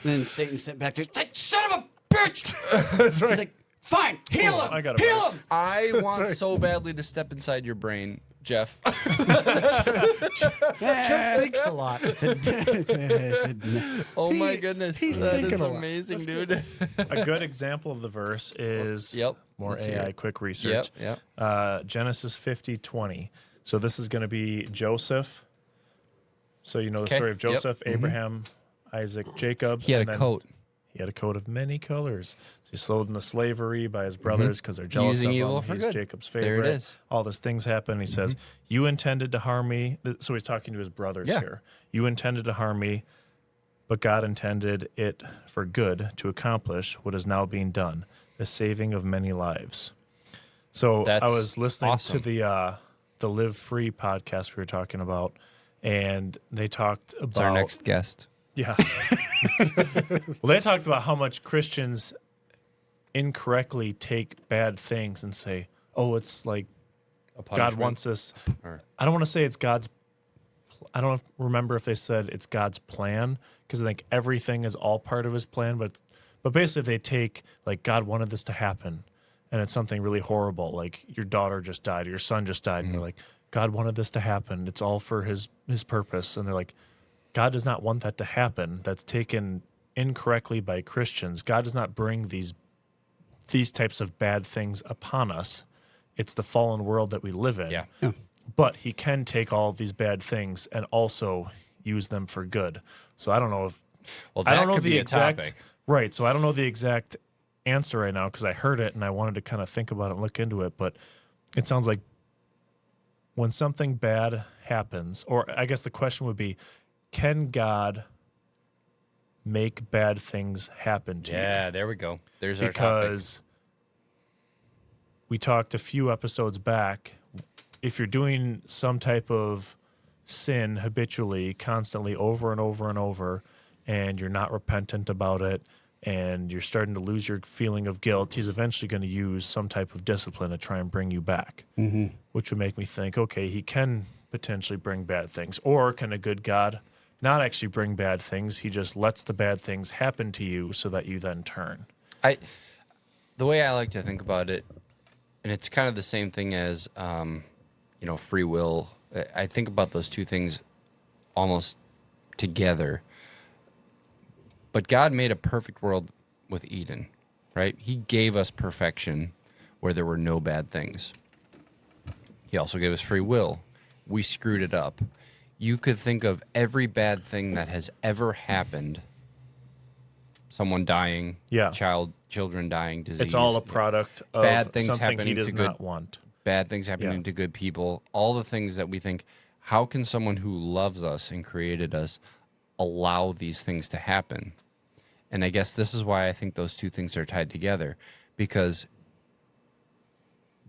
then Satan sent back there, like, son of a bitch. That's right. He's like, fine, heal him, I got a heal him. I want so badly to step inside your brain, Jeff. Jeff thinks a lot. Oh my goodness, he's that thinking is a lot. amazing, dude. A good example of the verse is Yep. more Let's hear AI it. quick research. Yep. Genesis 50:20. So this is going to be Joseph. So you know the Okay. story of Yep. Joseph, Abraham, Isaac, Jacob. He had and a then coat. He had a coat of many colors. So he's sold into slavery by his brothers because they're jealous Using of evil him. for He's good. Jacob's There it favorite. is. All these things happen. He says, "You intended to harm me." So he's talking to his brothers Yeah. here. You intended to harm me, but God intended it for good to accomplish what is now being done, the saving of many lives. So That's I was listening awesome. to the Live Free podcast we were talking about, and they talked about It's our next guest. yeah. Well, they talked about how much Christians incorrectly take bad things and say, "Oh, it's like A God punishment? wants us." Or- I don't want to say it's God's. I don't remember if they said it's God's plan, because I think everything is all part of His plan. But basically, they take like God wanted this to happen, and it's something really horrible, like your daughter just died, or your son just died, and they're like, God wanted this to happen. It's all for His purpose, and they're like, God does not want that to happen. That's taken incorrectly by Christians. God does not bring these types of bad things upon us. It's the fallen world that we live in. Yeah. But He can take all of these bad things and also use them for good. So I don't know if Well, I that don't know could the be a exact topic. right. So I don't know the exact answer right now because I heard it and I wanted to kind of think about it and look into it. But it sounds like when something bad happens, or I guess the question would be, can God make bad things happen to you? Yeah, there we go. There's our topic. Because we talked a few episodes back, if you're doing some type of sin habitually, constantly, over and over and over, and you're not repentant about it, and you're starting to lose your feeling of guilt, he's eventually going to use some type of discipline to try and bring you back, which would make me think, okay, he can potentially bring bad things. Or can a good God not actually bring bad things? He just lets the bad things happen to you so that you then turn. The way I like to think about it, and it's kind of the same thing as, free will. I think about those two things almost together. But God made a perfect world with Eden, right? He gave us perfection where there were no bad things. He also gave us free will. We screwed it up. You could think of every bad thing that has ever happened. Someone dying, children dying, disease. It's all a product of bad things something he happening does to good, not want. bad things happening to good people. All the things that we think, how can someone who loves us and created us allow these things to happen? And I guess this is why I think those two things are tied together, because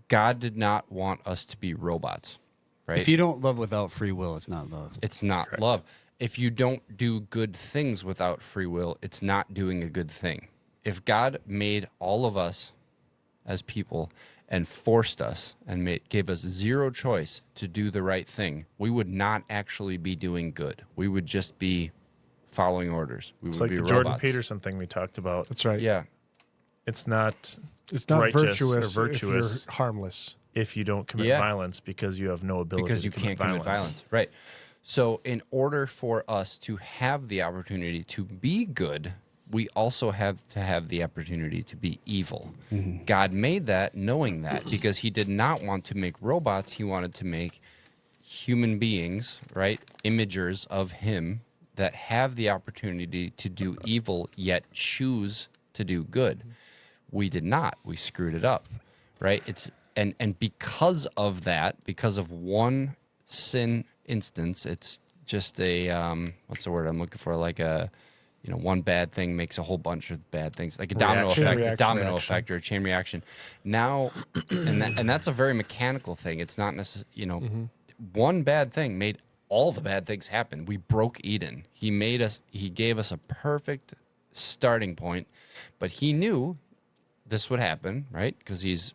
God did not want us to be robots, right? If you don't love without free will, it's not love. It's not love. If you don't do good things without free will, it's not doing a good thing. If God made all of us as people and forced us and gave us zero choice to do the right thing, we would not actually be doing good. We would just be following orders. We It's would like be the Jordan robots. Peterson thing we talked about. That's right. Yeah. It's not virtuous, righteous or if virtuous you're harmless. if you don't commit Yeah. violence because you have no ability Because to you can't commit violence. violence. Right. So in order for us to have the opportunity to be good, we also have to have the opportunity to be evil. God made that knowing that, because he did not want to make robots. He wanted to make human beings, right? Imagers of him that have the opportunity to do evil yet choose to do good. We did not. We screwed it up, right? And because of that, because of one sin instance, it's just a what's the word I'm looking for? Like a, one bad thing makes a whole bunch of bad things, like a domino effect, a domino effect or a chain reaction. Now, and that's a very mechanical thing. It's not necessarily, one bad thing made all the bad things happen. We broke Eden. He gave us a perfect starting point, but he knew this would happen, right? Because he's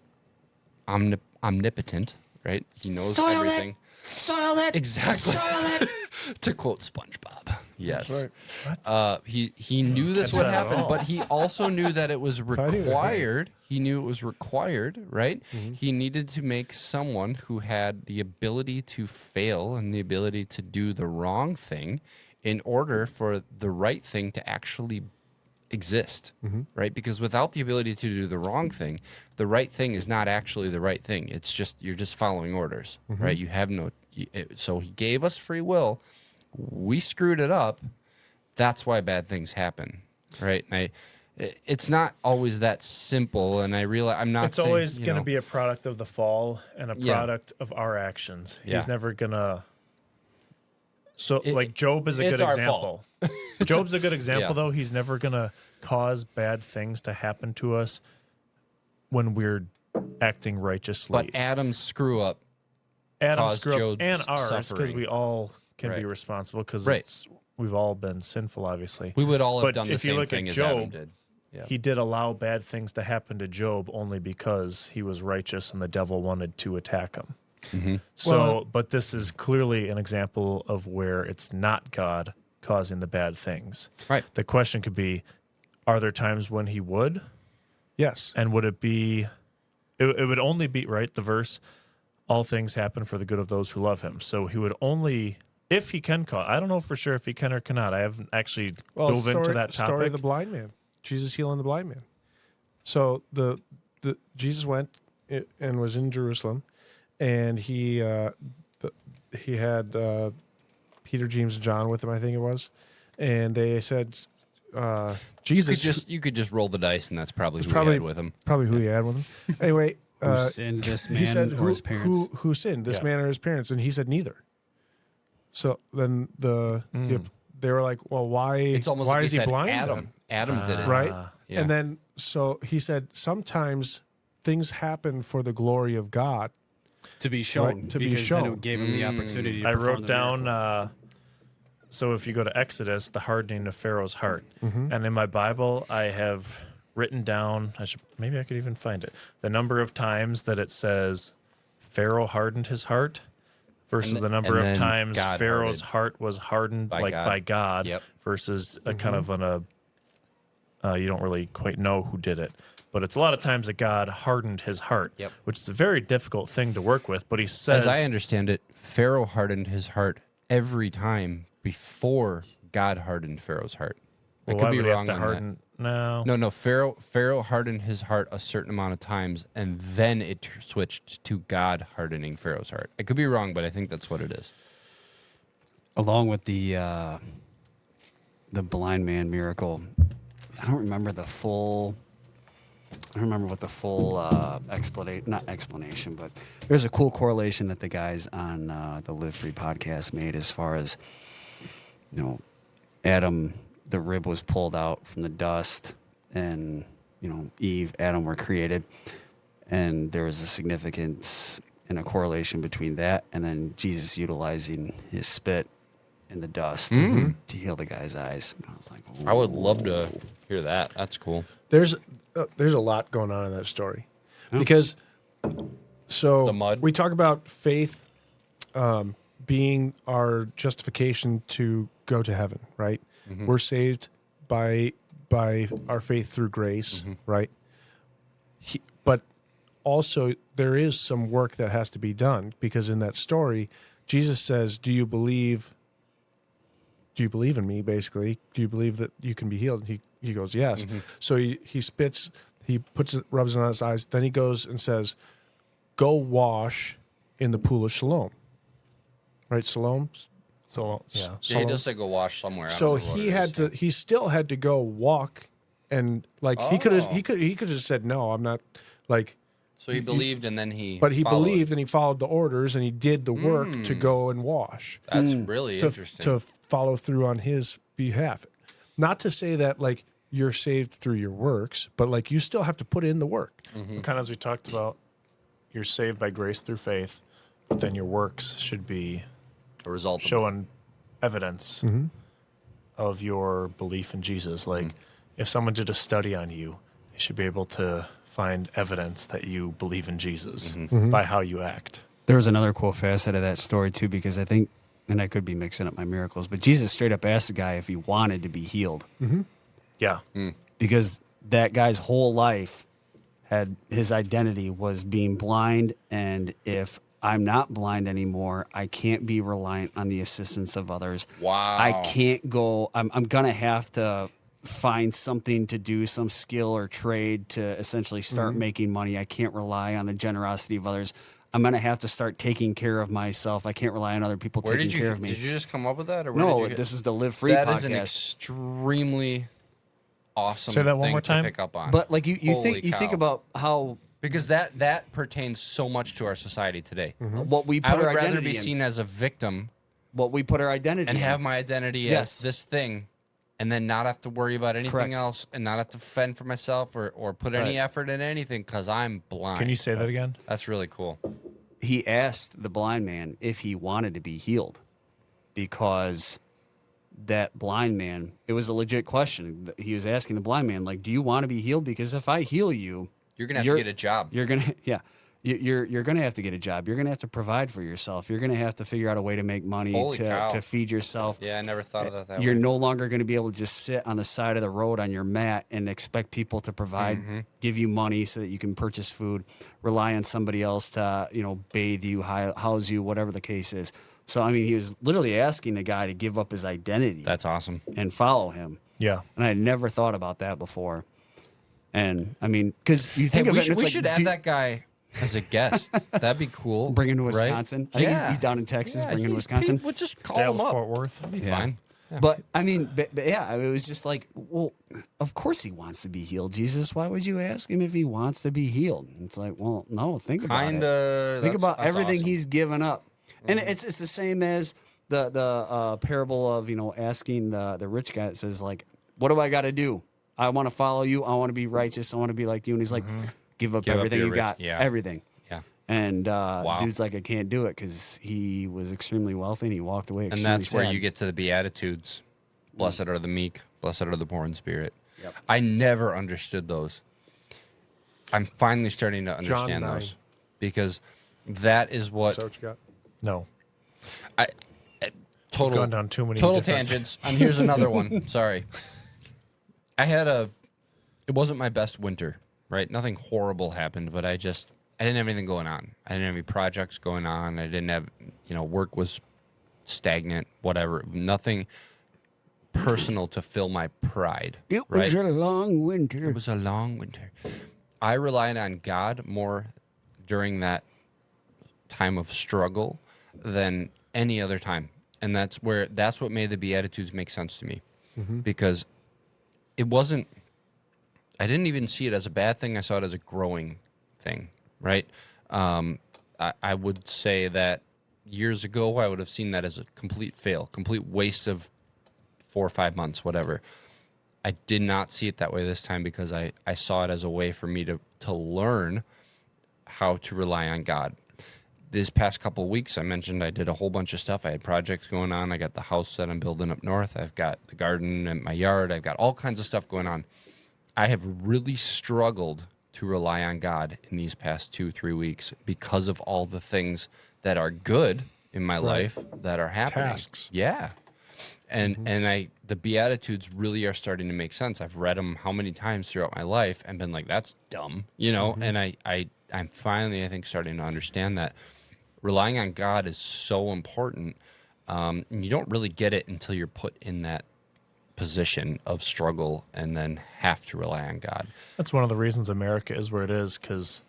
omnipotent, right? He knows everything. Soil it. Exactly. Soil it. To quote SpongeBob. Yes. Right. He knew this would that at happen, all. but he also knew that it was knew that. required. He knew it was required, right? He needed to make someone who had the ability to fail and the ability to do the wrong thing in order for the right thing to actually exist, right? Because without the ability to do the wrong thing, the right thing is not actually the right thing. It's just, you're just following orders, right? You have so he gave us free will. We screwed it up. That's why bad things happen, right? And it's not always that simple, and I realize I'm not It's saying, always going to be a product of the fall and a Yeah. product of our actions. Yeah. He's never going to. So, like, Job is a it's good our example. Job's a good example, Yeah. though. He's never going to cause bad things to happen to us when we're acting righteously. but Adam's screw up. Adam's caused screw up Job's and ours, because suffering. we all can be Right. responsible, because Right. we've all been sinful, obviously. We would all have But done the if you same look at thing as Adam Job, did. Yeah. He did allow bad things to happen to Job only because he was righteous and the devil wanted to attack him. So, but this is clearly an example of where it's not God causing the bad things. Right. The question could be, are there times when he would? Yes. And would it be, it would only be, right, the verse, all things happen for the good of those who love him. So he would only, if he can cause, I don't know for sure if he can or cannot. I haven't actually dove into that topic. Story of the blind man. Jesus healing the blind man. So the Jesus went and was in Jerusalem, and he had Peter, James, and John with him, I think it was, and they said, Jesus, You could just roll the dice, and that's probably who probably- he had with him. probably who he had with him. Anyway, Who sinned, this he man said, or his parents? Who sinned, this Yeah. man or his parents? And he said, neither. So then they were like, well, why? It's almost why like is he said blind? Adam. then? Adam did it. Right? Yeah. And then so he said, sometimes things happen for the glory of God. To be shown. Right, to be because shown. then it gave him the opportunity to I perform wrote the down miracle. So if you go to Exodus, the hardening of Pharaoh's heart, and in my Bible, I have written down. Maybe I could even find it. The number of times that it says Pharaoh hardened his heart versus And the number of then times God Pharaoh's hardened. heart was hardened By God. by God Yep. versus a kind of you don't really quite know who did it. But it's a lot of times that God hardened his heart, Yep. which is a very difficult thing to work with. But he says, As I understand it, Pharaoh hardened his heart every time before God hardened Pharaoh's heart. I well, could why be would he wrong have to on harden? No. that. No. Pharaoh hardened his heart a certain amount of times, and then it switched to God hardening Pharaoh's heart. I could be wrong, but I think that's what it is. Along with the blind man miracle, I don't remember the full. I don't remember what the full explanation, but there's a cool correlation that the guys on the Live Free podcast made as far as, Adam, the rib was pulled out from the dust, and Eve, Adam were created, and there was a significance and a correlation between that and then Jesus utilizing his spit in the dust to heal the guy's eyes. And I was like, I would love to hear that. That's cool. There's a lot going on in that story because The mud. we talk about faith being our justification to go to heaven, right? We're saved by our faith through grace, right? But also there is some work that has to be done because in that story, Jesus says, "Do you believe in me?" Basically, do you believe that you can be healed? He goes, "Yes." So he spits, he puts it, rubs it on his eyes. Then he goes and says, "Go wash in the pool of Siloam." Right, Siloam. So yeah. Yeah, he Siloam? does say go wash somewhere. I So don't know what he it had is. to. He still had to go walk, and like he could have. Oh. He could have said, "No, I'm not." Like, So he believed, and then he. but he followed. believed and he followed the orders and he did the work to go and wash. That's really to interesting. follow through on his behalf. Not to say that like you're saved through your works, but like you still have to put in the work. Kind of as we talked about, you're saved by grace through faith, but then your works should be a result. Of showing evidence of your belief in Jesus. Like if someone did a study on you, they should be able to find evidence that you believe in Jesus by how you act. There was another cool facet of that story too, because I think, and I could be mixing up my miracles, but Jesus straight up asked the guy if he wanted to be healed, Yeah. because that guy's whole life had his identity was being blind, and if I'm not blind anymore, I can't be reliant on the assistance of others. Wow. I can't go. I'm gonna have to find something to do, some skill or trade to essentially start making money. I can't rely on the generosity of others. I'm gonna have to start taking care of myself. I can't rely on other people Where taking did you? care of me. Did you just come up with that, or where No, did you this is the Live Free That podcast. is an extremely awesome. Say that one thing more time. To pick up on. But like you Holy think cow. about how because that pertains so much to our society today. what we put I would our rather identity be in. seen as a victim What we put our identity and in. have my identity Yes. as this thing, and then not have to worry about anything Correct. else, and not have to fend for myself or put any Right. effort in anything because I'm blind. Can you say that again? That's really cool. He asked the blind man if he wanted to be healed, because that blind man, it was a legit question. He was asking the blind man, like, do you want to be healed? Because if I heal you, You're gonna have to get a job. You're gonna, yeah, you're gonna have to get a job. You're gonna have to provide for yourself. You're gonna have to figure out a way to make money Holy cow. to feed yourself. Yeah, I never thought of that that You're way. no longer going to be able to just sit on the side of the road on your mat and expect people to provide, give you money so that you can purchase food, rely on somebody else to, bathe you, house you, whatever the case is. So, I mean, he was literally asking the guy to give up his identity That's awesome. and follow him. Yeah. And I had never thought about that before. And I mean, because you think Hey, of we it, should, and it's we like, should have that guy as a guest. That'd be cool. bring him to right? Wisconsin. I think Yeah. he's down in Texas, Yeah, bring him to he's- Wisconsin. We'll just call Dallas, him up. Fort Worth. That'd be Yeah. fine. Yeah. But I mean, but yeah, it was just like, well, of course he wants to be healed, Jesus. Why would you ask him if he wants to be healed? It's like, well, no, think about it. Kinda. Think about that's everything awesome. he's given up, and it's the same as the parable of asking the rich guy that says like, what do I got to do? I want to follow you. I want to be righteous. I want to be like you. And he's like, give up Give up everything your you rich- got, yeah. everything. Yeah. And dude's like, I can't do it because he was extremely wealthy and he walked away. And extremely that's where sad. you get to the Beatitudes. Blessed are the meek, blessed are the poor in spirit. Yep. I never understood those. I'm finally starting to understand 9. those because that is what Is that what you got? No. total gone down too many total different- tangents. And here's another one. Sorry. It wasn't my best winter, right? Nothing horrible happened, but I didn't have anything going on. I didn't have any projects going on. I didn't have, work was stagnant, whatever. Nothing personal to fill my pride. It right? was a long winter. It was a long winter. I relied on God more during that time of struggle than any other time. And that's what made the Beatitudes make sense to me. Because I didn't even see it as a bad thing. I saw it as a growing thing, right? I would say that years ago, I would have seen that as a complete fail, complete waste of 4 or 5 months, whatever. I did not see it that way this time because I saw it as a way for me to learn how to rely on God. This past couple of weeks, I mentioned I did a whole bunch of stuff. I had projects going on. I got the house that I'm building up north. I've got the garden in my yard. I've got all kinds of stuff going on. I have really struggled to rely on God in these past 2-3 weeks because of all the things that are good in my life that are happening. Tasks. Yeah. And the Beatitudes really are starting to make sense. I've read them how many times throughout my life and been like, that's dumb, and I'm finally, I think, starting to understand that relying on God is so important. And you don't really get it until you're put in that position of struggle and then have to rely on God. That's one of the reasons America is where it is, because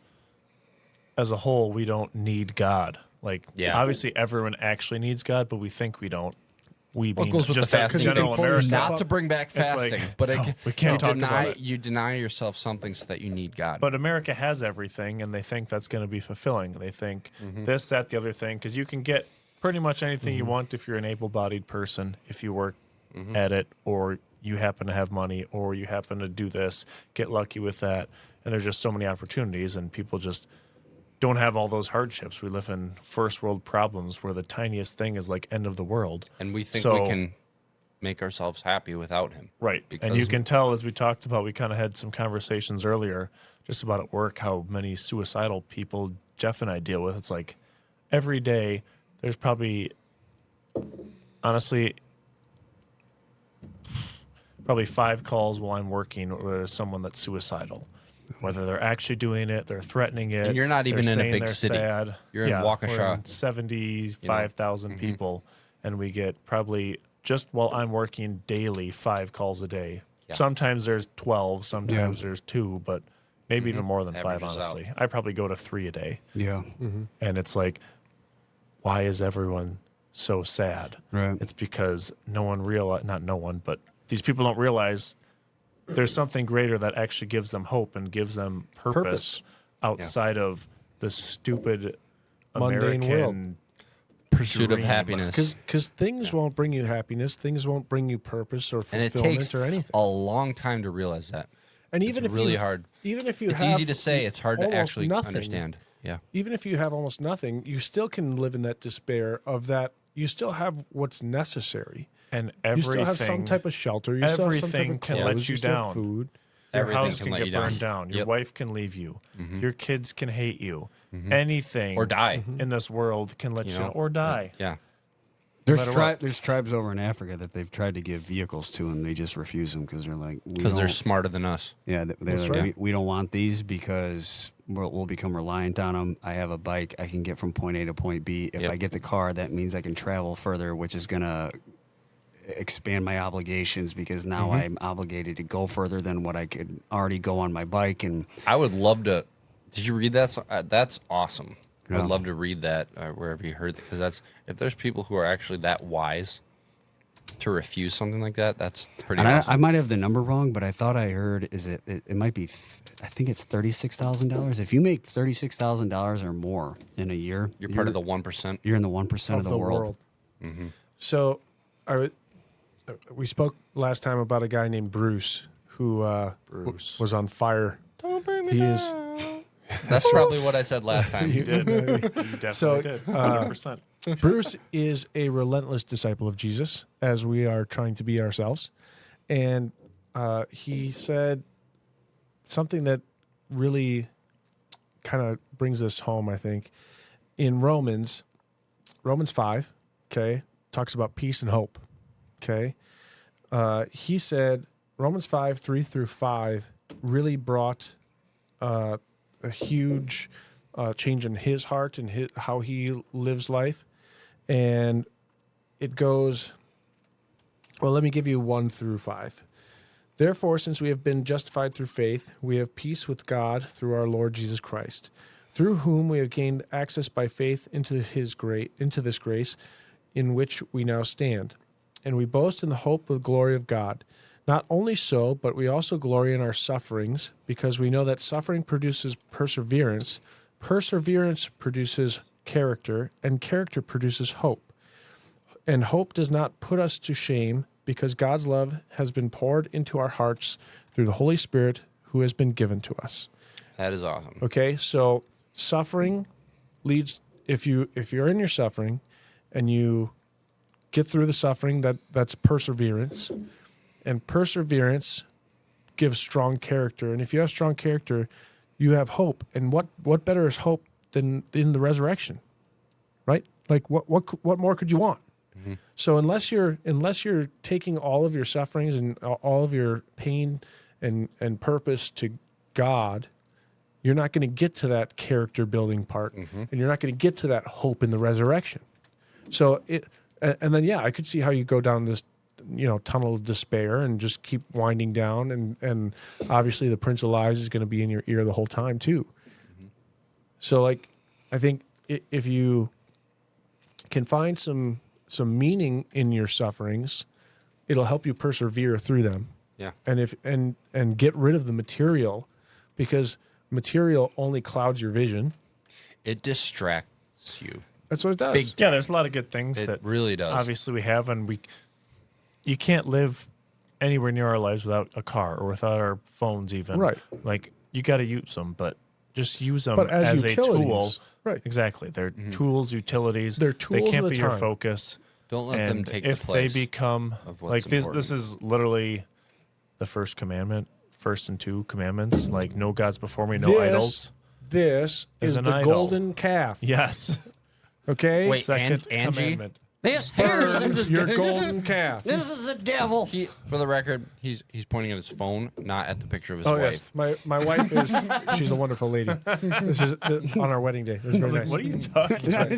as a whole, we don't need God. Like, obviously, everyone actually needs God, but we think we don't. Well, it goes with just the the fasting. general America. Not to bring back It's like, fasting, but no, we can't talk deny, about it. you deny yourself something so that you need God. But America has everything, and they think that's going to be fulfilling. They think this, that, the other thing, because you can get pretty much anything you want if you're an able-bodied person, if you work at it, or you happen to have money, or you happen to do this, get lucky with that. And there's just so many opportunities, and people just don't have all those hardships. We live in first world problems where the tiniest thing is like end of the world. And we think So- we can make ourselves happy without him. Right. And you can tell, as we talked about, we kind of had some conversations earlier just about at work how many suicidal people Jeff and I deal with. It's like every day there's probably, honestly, probably 5 calls while I'm working where there's someone that's suicidal. Whether they're actually doing it, they're threatening it. And you're not even they're in a saying big they're city. Sad. You're in We're Waukesha. in 75,000 people, and we get probably, just while I'm working daily, 5 calls a day. Yeah. Sometimes there's 12, sometimes there's 2, but maybe even more than 5, Averages out. honestly. I probably go to 3 a day. Yeah. And it's like, why is everyone so sad? Right. It's because not no one, but these people don't realize there's something greater that actually gives them hope and gives them purpose outside of the stupid Mundane American world. Pursuit of dream. happiness. Because things won't bring you happiness. Things won't bring you purpose or And it fulfillment takes or anything. a long time to realize that. And even It's if really you, hard. even if you It's have easy to say. It's hard to almost actually nothing, understand. Yeah. Even if you have almost nothing, you still can live in that despair of that. You still have what's necessary. And You everything, still have some type of shelter. You still have some type everything of can clothes, let you still have down. food. your Everything house can can let get you down. burned down. Your Yep. wife can leave you. Your kids can hate you. Anything Or die. in this world can let you, know? or die. Yeah. There's matter what. there's tribes over in Africa that they've tried to give vehicles to, and they just refuse them because they're like, Because they're smarter than us. they're That's like, right. we don't want these because we'll become reliant on them. I have a bike, I can get from point A to point B. If Yep. I get the car, that means I can travel further, which is gonna expand my obligations because now I'm obligated to go further than what I could already go on my bike. And I would love to. Did you read that? That's awesome. Yeah. I'd love to read that wherever you heard it, because if there's people who are actually that wise to refuse something like that, that's pretty and awesome. I might have the number wrong, but I thought I heard it might be I think it's $36,000. If you make $36,000 or more in a year, You're part of the 1%. You're in the 1% of the world. So, we spoke last time about a guy named Bruce who was on fire. Don't bring me He is. down. That's probably what I said last time. You did. You definitely So, did. 100%. Bruce is a relentless disciple of Jesus, as we are trying to be ourselves. And he said something that really kind of brings this home, I think. In Romans 5, okay, talks about peace and hope, okay? He said Romans 5, 3 through 5 really brought a huge change in his heart and how he lives life. And it goes, well, let me give you 1 through 5. Therefore, since we have been justified through faith, we have peace with God through our Lord Jesus Christ, through whom we have gained access by faith into this grace in which we now stand. And we boast in the hope of the glory of God. Not only so, but we also glory in our sufferings, because we know that suffering produces perseverance, perseverance produces character, and character produces hope. And hope does not put us to shame, because God's love has been poured into our hearts through the Holy Spirit who has been given to us. That is awesome. Okay, so suffering leads, if you're in your suffering and you get through the suffering, that's perseverance. And perseverance gives strong character. And if you have strong character, you have hope. And what better is hope than in the resurrection? Right? Like what more could you want? Mm-hmm. So unless you're taking all of your sufferings and all of your pain and purpose to God, you're not going to get to that character building part, and you're not going to get to that hope in the resurrection. So and then I could see how you go down this tunnel of despair and just keep winding down, and obviously the Prince of Lies is going to be in your ear the whole time too. So I think if you can find some meaning in your sufferings, it'll help you persevere through them. Yeah. And get rid of the material, because material only clouds your vision. It distracts you. That's what it does. Yeah, there's a lot of good things It that really does. obviously we have, and you can't live anywhere near our lives without a car or without our phones even. Right. Like, you got to use them, but just use them But as a utilities. tool. Right. Exactly. They're tools, utilities. They're They tools can't of the be your time. focus. Don't let them And take if the place they become of like what's this important. is literally the first commandment, first and 2 commandments, like no gods before me, no idols. This Is is an the idol. golden calf. Yes. Okay? Wait, Second Angie? commandment. This Burn your golden calf. This is the devil. For the record, he's pointing at his phone, not at the picture of his Oh wife. yes, my wife is. She's a wonderful lady. This is on our wedding day. It was very nice. What are you talking about?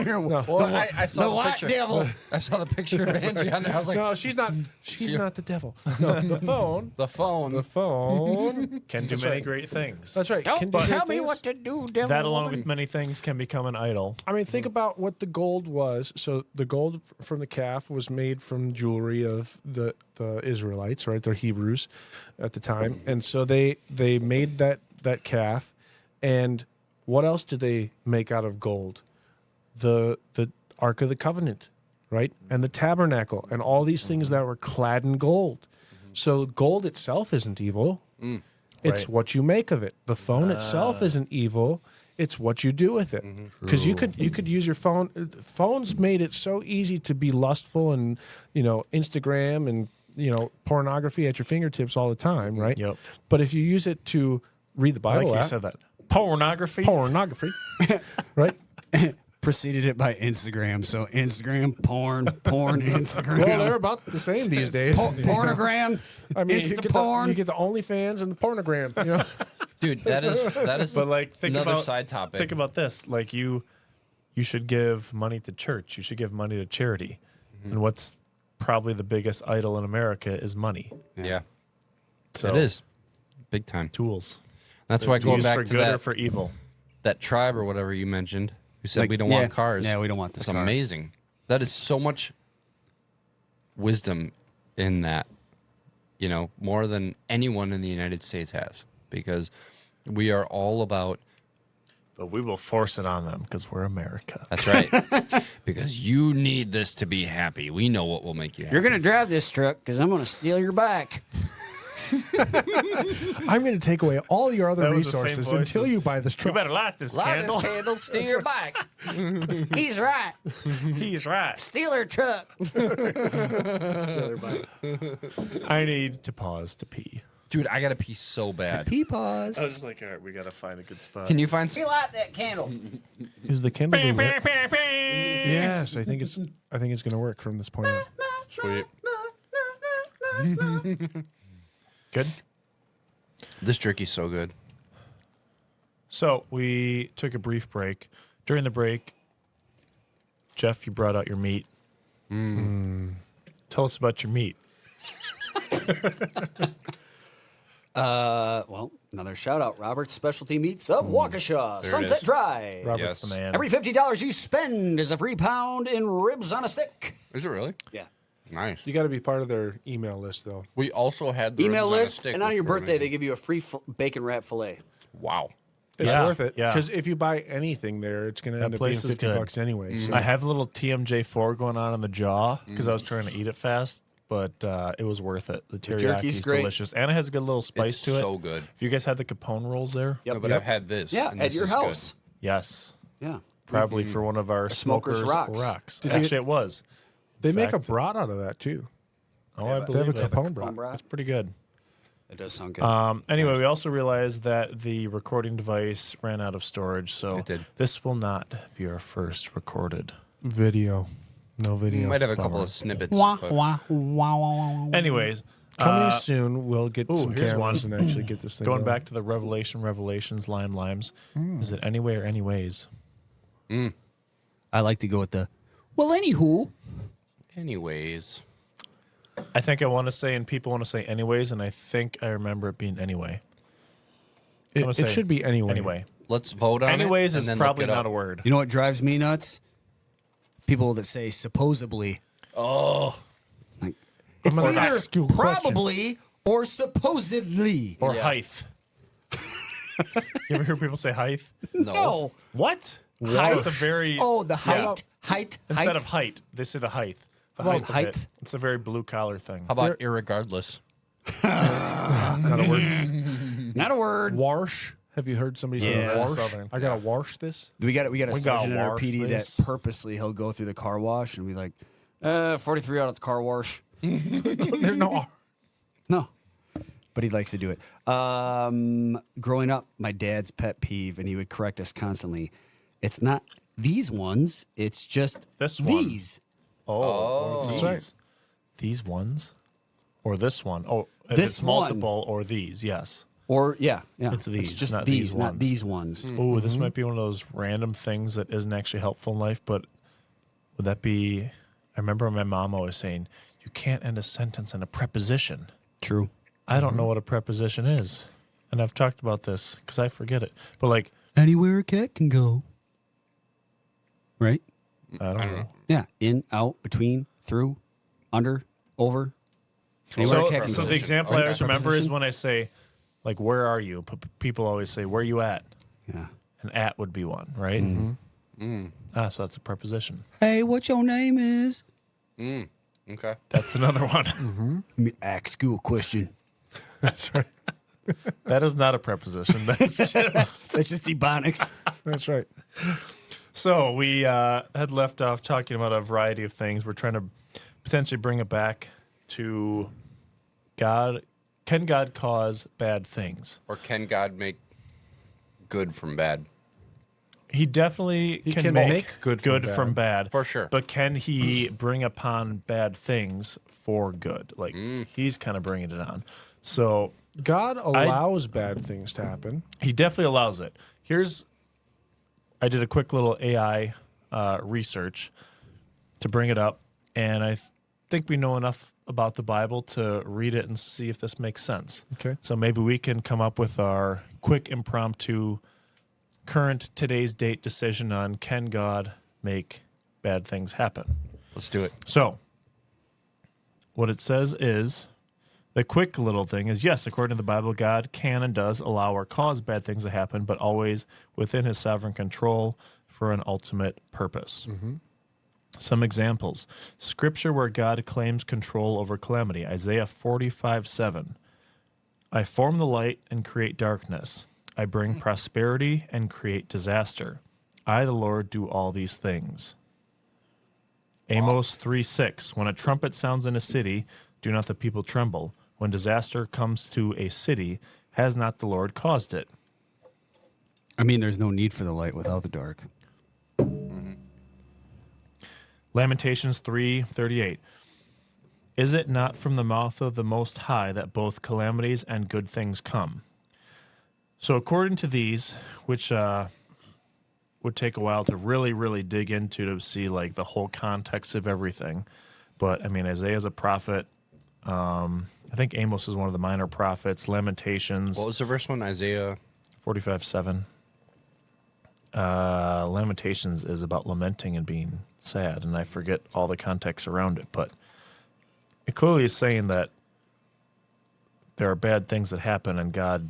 No, Well, I saw the white picture. devil. I saw the picture of Angie on there. I was like, no, she's not. She's not the devil. No, the phone. the phone. The phone. Can do many great things. That's right. Can do Tell great me things. what to do, devil. That, along woman. with many things, can become an idol. I mean, think about what the gold was. So the gold from the calf was made from jewelry of the Israelites, right? They're Hebrews at the time, and so they made that calf. And what else did they make out of gold? The Ark of the Covenant, right? And the tabernacle, and all these things that were clad in gold. So gold itself isn't evil. It's Right. what you make of it. The phone itself isn't evil. It's what you do with it. Because you could use your phone. Phones made it so easy to be lustful, and Instagram and pornography at your fingertips all the time, right? Yep. But if you use it to read the Bible, Like you app, said that. Pornography. pornography, right? Preceded it by Instagram. So Instagram, porn, Instagram. Well, they're about the same these days. Pornogram. I mean, Insta-porn. you get the OnlyFans and the pornogram. Dude, that is But like, think another about side topic. Think about this. Like you should give money to church. You should give money to charity. And what's probably the biggest idol in America is money. Yeah, So it is big time. tools. That's why going Used back for to good or that, for evil. that tribe or whatever you mentioned, who said Like, we don't yeah. want cars. Yeah, we don't want this It's car. amazing. That is so much wisdom in that, more than anyone in the United States has, because we are all about. But we will force it on them because we're America. That's right. Because you need this to be happy. We know what will make you happy. You're going to drive this truck because I'm going to steal your bike. I'm going to take away all your other That was the same resources voice until as- you buy this You truck. better light this candle. candle, steal your bike. He's right. He's right. Steal her truck. I need to pause to pee. Dude, I gotta pee so bad. Peepaws. I was just like, all right, we got to find a good spot. Can you find some? We light that candle. Is the Kindle Bing, lit? bing, bing, bing. Yes, I think it's going to work from this point on. Sweet. Good. This jerky's so good. So we took a brief break. During the break, Jeff, you brought out your meat. Tell us about your meat. Well, another shout out, Robert's Specialty Meats of Waukesha, There it Sunset is. Drive. Robert's Yes. the man. Every $50 you spend is a free pound in ribs on a stick. Is it really? Yeah. Nice. You got to be part of their email list, though. We also had the Email ribs on a list, stick, and on which your were birthday, they amazing. give you a free bacon wrap fillet. Wow. It's Yeah, worth it. yeah. Because if you buy anything there, it's going to That end up being place is $50 good. anyway. So. I have a little TMJ4 going on the jaw because I was trying to eat it fast, but it was worth it. The jerky's teriyaki is great. delicious, and it has a good little spice It's to it. so good. If you guys had the Capone rolls there, Yep. No, but I've had this. Yeah, and at this your is good. house. yes, Yeah. probably for one of our Smoker's smokers Rocks. Did you- Actually, it was. They make a fact- brat out of that, too. Oh, I They believe have a it. Capone brat. Brat. It's pretty good. It does sound good. Anyway, we also realized that the recording device ran out of storage, so It did. this will not be our first recorded. Video. No We video. might have a couple of snippets. Wah, but- wah, wah, wah, wah. Anyways, Coming soon, we'll get some here's cameras one. and actually get this thing going going. back to the Revelations, limes. Is it anyway or anyways? I like to go with the, well, anywho. Anyways. I think I want to say, and people want to say anyways, and I think I remember it being anyway. I'm gonna It say should be anyway. Anyway. Let's vote on it. Anyways and is then look probably it not up. a word. You know what drives me nuts? People that say supposedly. Oh. Like, it's gonna either ask you a question. probably or supposedly. Or Yeah. height. You ever hear people say height? No. What? Height? It's a very Oh, the height. Yeah. Height. Instead height. of height, they say the height. The How height. about Of height? it. It's a very blue collar thing. How about irregardless? Not a word. Not a word. Wash. Have you heard somebody say Yeah, wash? Southern. I gotta wash this. We got a We gotta sergeant in our wash PD this. that purposely he'll go through the car wash and be like, 43 out at the car wash. There's no R. No. But he likes to do it. Growing up, my dad's pet peeve, and he would correct us constantly. It's not these ones, it's just This one. these. Oh, That's right. these. These ones? Or this one? Oh, if This it's one. multiple or these, yes. Or, yeah. It's these, just not these, these not ones. these ones. Oh, this might be one of those random things that isn't actually helpful in life, but would that be? I remember my mom always saying, you can't end a sentence in a preposition. True. I don't know what a preposition is. And I've talked about this because I forget it. But like, Anywhere a cat can go. Right? I don't know. Yeah. In, out, between, through, under, over. Anywhere a So, cat can so go. the example I Okay. always remember is Preposition? when I say, like, where are you? People always say, where you at? Yeah. And at would be one, right? Ah, so that's a preposition. Hey, what your name is? Okay. That's another one. Let me ask you a question. That's right. That is not a preposition. That's just. That's just ebonics. That's right. So we had left off talking about a variety of things. We're trying to potentially bring it back to God. Can God cause bad things? Or can God make good from bad? He definitely He can, can make, make good from bad. For sure. But can he bring upon bad things for good? Like he's kind of bringing it on. So God allows bad things to happen. he definitely allows it. I did a quick little AI research to bring it up, and I think we know enough about the Bible to read it and see if this makes sense. Okay. So maybe we can come up with our quick impromptu current today's date decision on can God make bad things happen? Let's do it. So, what it says is the quick little thing is yes, according to the Bible, God can and does allow or cause bad things to happen, but always within his sovereign control for an ultimate purpose. Some examples Scripture where God claims control over calamity Isaiah 45:7. I form the light and create darkness. I bring prosperity and create disaster. I, the Lord, do all these things. Amos 3:6. When a trumpet sounds in a city, do not the people tremble. When disaster comes to a city, has not the Lord caused it? I mean, there's no need for the light without the dark. Lamentations 3:38. Is it not from the mouth of the Most High that both calamities and good things come? So according to these, which would take a while to really, really dig into to see like the whole context of everything. But I mean, Isaiah's a prophet. I think Amos is one of the minor prophets. Lamentations What was the first one? Isaiah. 45:7. Lamentations is about lamenting and being sad, and I forget all the context around it, but it clearly is saying that there are bad things that happen, and God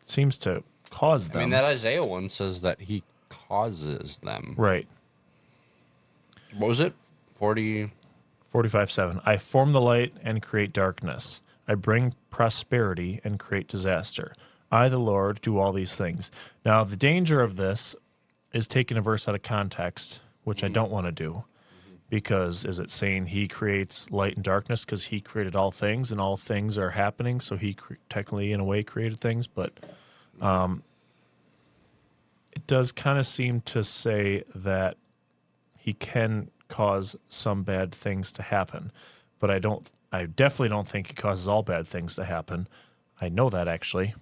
seems to cause them. I mean, that Isaiah one says that he causes them. Right. What was it? 40. 45:7. I form the light and create darkness. I bring prosperity and create disaster. I, the Lord, do all these things. Now, the danger of this is taking a verse out of context, which I don't want to do, because is it saying he creates light and darkness because he created all things and all things are happening, so he technically, in a way, created things, but it does kind of seem to say that he can cause some bad things to happen, but I definitely don't think he causes all bad things to happen. I know that, actually.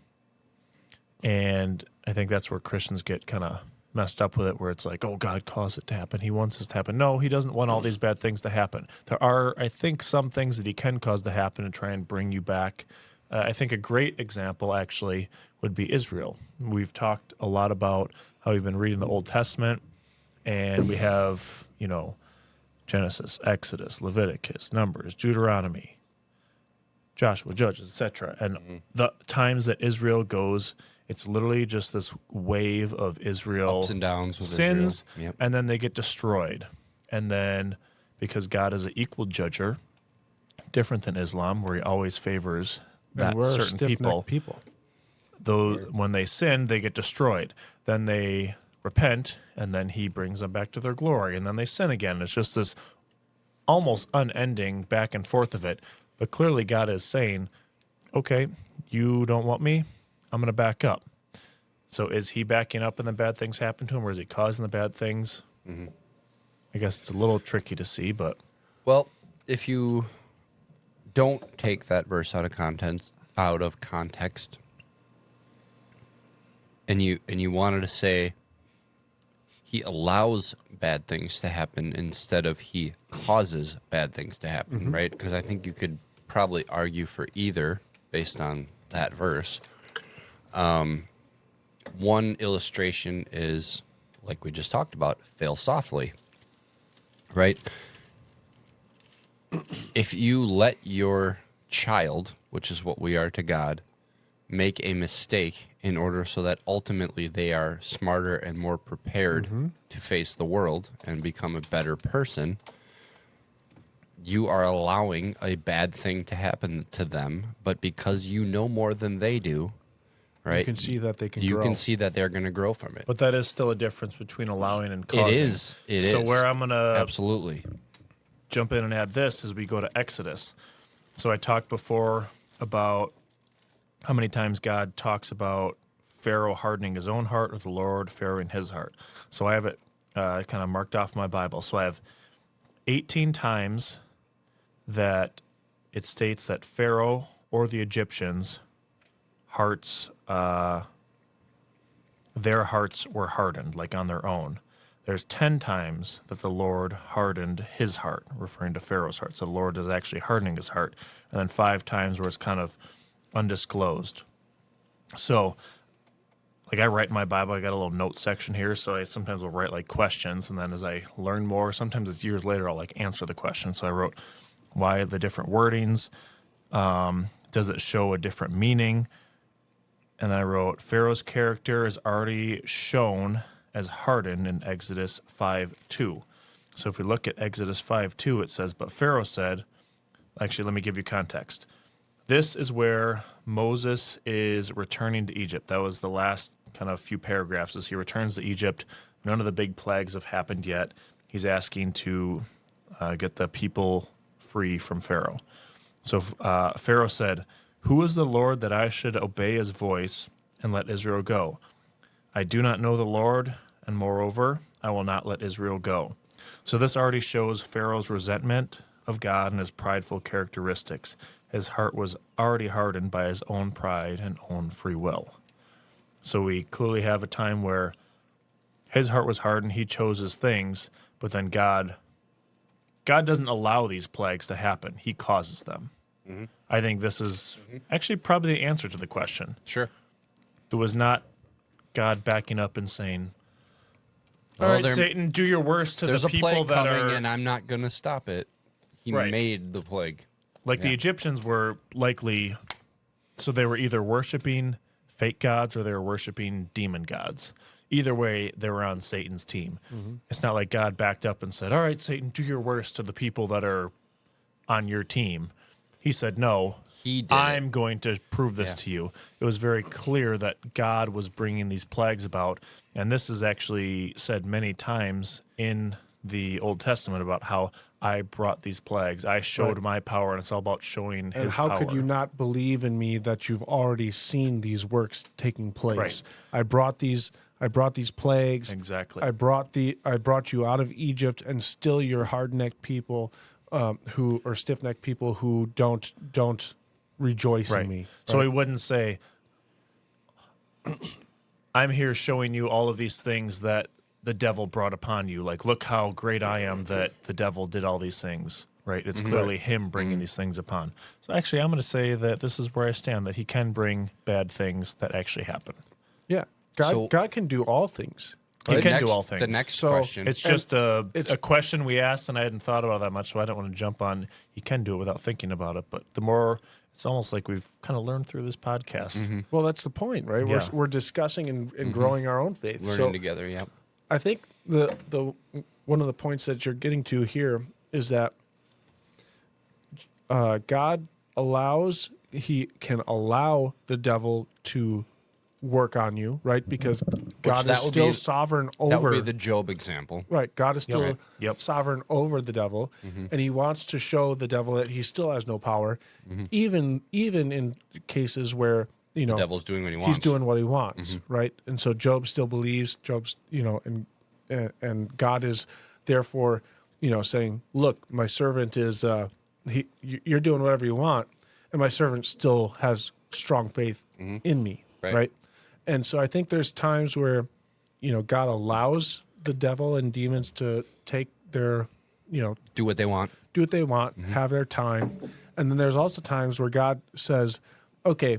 And I think that's where Christians get kind of messed up with it, where it's like, oh, God caused it to happen. He wants this to happen. No, he doesn't want all these bad things to happen. There are, I think, some things that he can cause to happen and try and bring you back. I think a great example, actually, would be Israel. We've talked a lot about how we've been reading the Old Testament, and we have, Genesis, Exodus, Leviticus, Numbers, Deuteronomy, Joshua, Judges, etc. And the times that Israel goes, it's literally just this wave of Israel Ups and downs with sins, Israel. Yep. and then they get destroyed. And then, because God is an equal judger, different than Islam, where he always favors that And we're certain stiff-necked people, though when they sin, they get destroyed. Then they repent, and then he brings them back to their glory, and then they sin again. It's just this almost unending back and forth of it. But clearly God is saying, okay, you don't want me, I'm going to back up. So is he backing up and the bad things happen to him, or is he causing the bad things? I guess it's a little tricky to see, but Well, if you don't take that verse out of context, and you wanted to say he allows bad things to happen instead of he causes bad things to happen, right? Because I think you could probably argue for either based on that verse. One illustration is, like we just talked about, fail softly, right? If you let your child, which is what we are to God, make a mistake in order so that ultimately they are smarter and more prepared to face the world and become a better person, you are allowing a bad thing to happen to them. But because you know more than they do, right? You can see that they can You grow. can see that they're going to grow from it. but that is still a difference between allowing and causing. It is. So where I'm going to Absolutely. jump in and add this as we go to Exodus. So I talked before about how many times God talks about Pharaoh hardening his own heart or the Lord Pharaoh his heart. So I have it kind of marked off my Bible. So I have 18 times that it states that Pharaoh or the Egyptians' hearts, their hearts were hardened, like on their own. There's 10 times that the Lord hardened his heart, referring to Pharaoh's heart. So the Lord is actually hardening his heart. And then 5 times where it's kind of undisclosed. So, like I write in my Bible, I got a little note section here. So I sometimes will write like questions. And then as I learn more, sometimes it's years later, I'll like answer the question. So I wrote, why the different wordings? Does it show a different meaning? And then I wrote, Pharaoh's character is already shown as hardened in Exodus 5:2. So if we look at Exodus 5:2, it says, but Pharaoh said, actually, let me give you context. this is where Moses is returning to Egypt. That was the last kind of few paragraphs as he returns to Egypt. None of the big plagues have happened yet. He's asking to get the people free from Pharaoh. So Pharaoh said, "Who is the Lord that I should obey his voice and let Israel go? I do not know the Lord, and moreover, I will not let Israel go." So this already shows Pharaoh's resentment of God and his prideful characteristics. His heart was already hardened by his own pride and own free will. So we clearly have a time where his heart was hardened, he chose his things, but then God doesn't allow these plagues to happen. He causes them. I think this is actually probably the answer to the question. Sure. It was not God backing up and saying, "All Well, right, Satan, do your worst to There's the a people plague that coming, are..." and I'm not going to stop it. He Right. made the plague. Like the Egyptians were likely, so they were either worshiping fake gods or they were worshiping demon gods. Either way, they were on Satan's team. It's not like God backed up and said, "All right, Satan, do your worst to the people that are on your team." He said, "No, He did I'm it. going to prove this Yeah. to you." It was very clear that God was bringing these plagues about. And this is actually said many times in the Old Testament about how I brought these plagues. I showed Right. my power, and it's all about showing And his how power. could you not believe in me that you've already seen these works taking place? Right. I brought these plagues. Exactly. I brought you out of Egypt, and still you're hard-necked people or stiff-necked people who don't rejoice Right. in me. So right? he wouldn't say, "I'm here showing you all of these things that the devil brought upon you. Like, look how great I am that the devil did all these things." Right? It's clearly him bringing these things upon. So actually, I'm going to say that this is where I stand, that he can bring bad things that actually happen. Yeah, So- God can do all things. He The can next- do all things. The next So question. It's just a it's- question we asked, and I hadn't thought about that much, so I don't want to jump on. You can do it without thinking about it, but the more, it's almost like we've kind of learned through this podcast. Well, that's the point, right? Yeah. We're discussing and growing our own faith. learning So together, yep. I think the one of the points that you're getting to here is that God he can allow the devil to work on you, right? Because God that is would still be- sovereign That would over be the Job example. right. God is still Right. Yep. sovereign over the devil, and he wants to show the devil that he still has no power, even in cases where The devil's doing what he he's wants. doing what he wants, right? And so Job still believes. Job's, and God is therefore, saying, "Look, my servant is you're doing whatever you want, and my servant still has strong faith in me, Right. right?" And so I think there's times where, God allows the devil and demons to take their, Do what they want. do what they want, have their time. And then there's also times where God says, "Okay,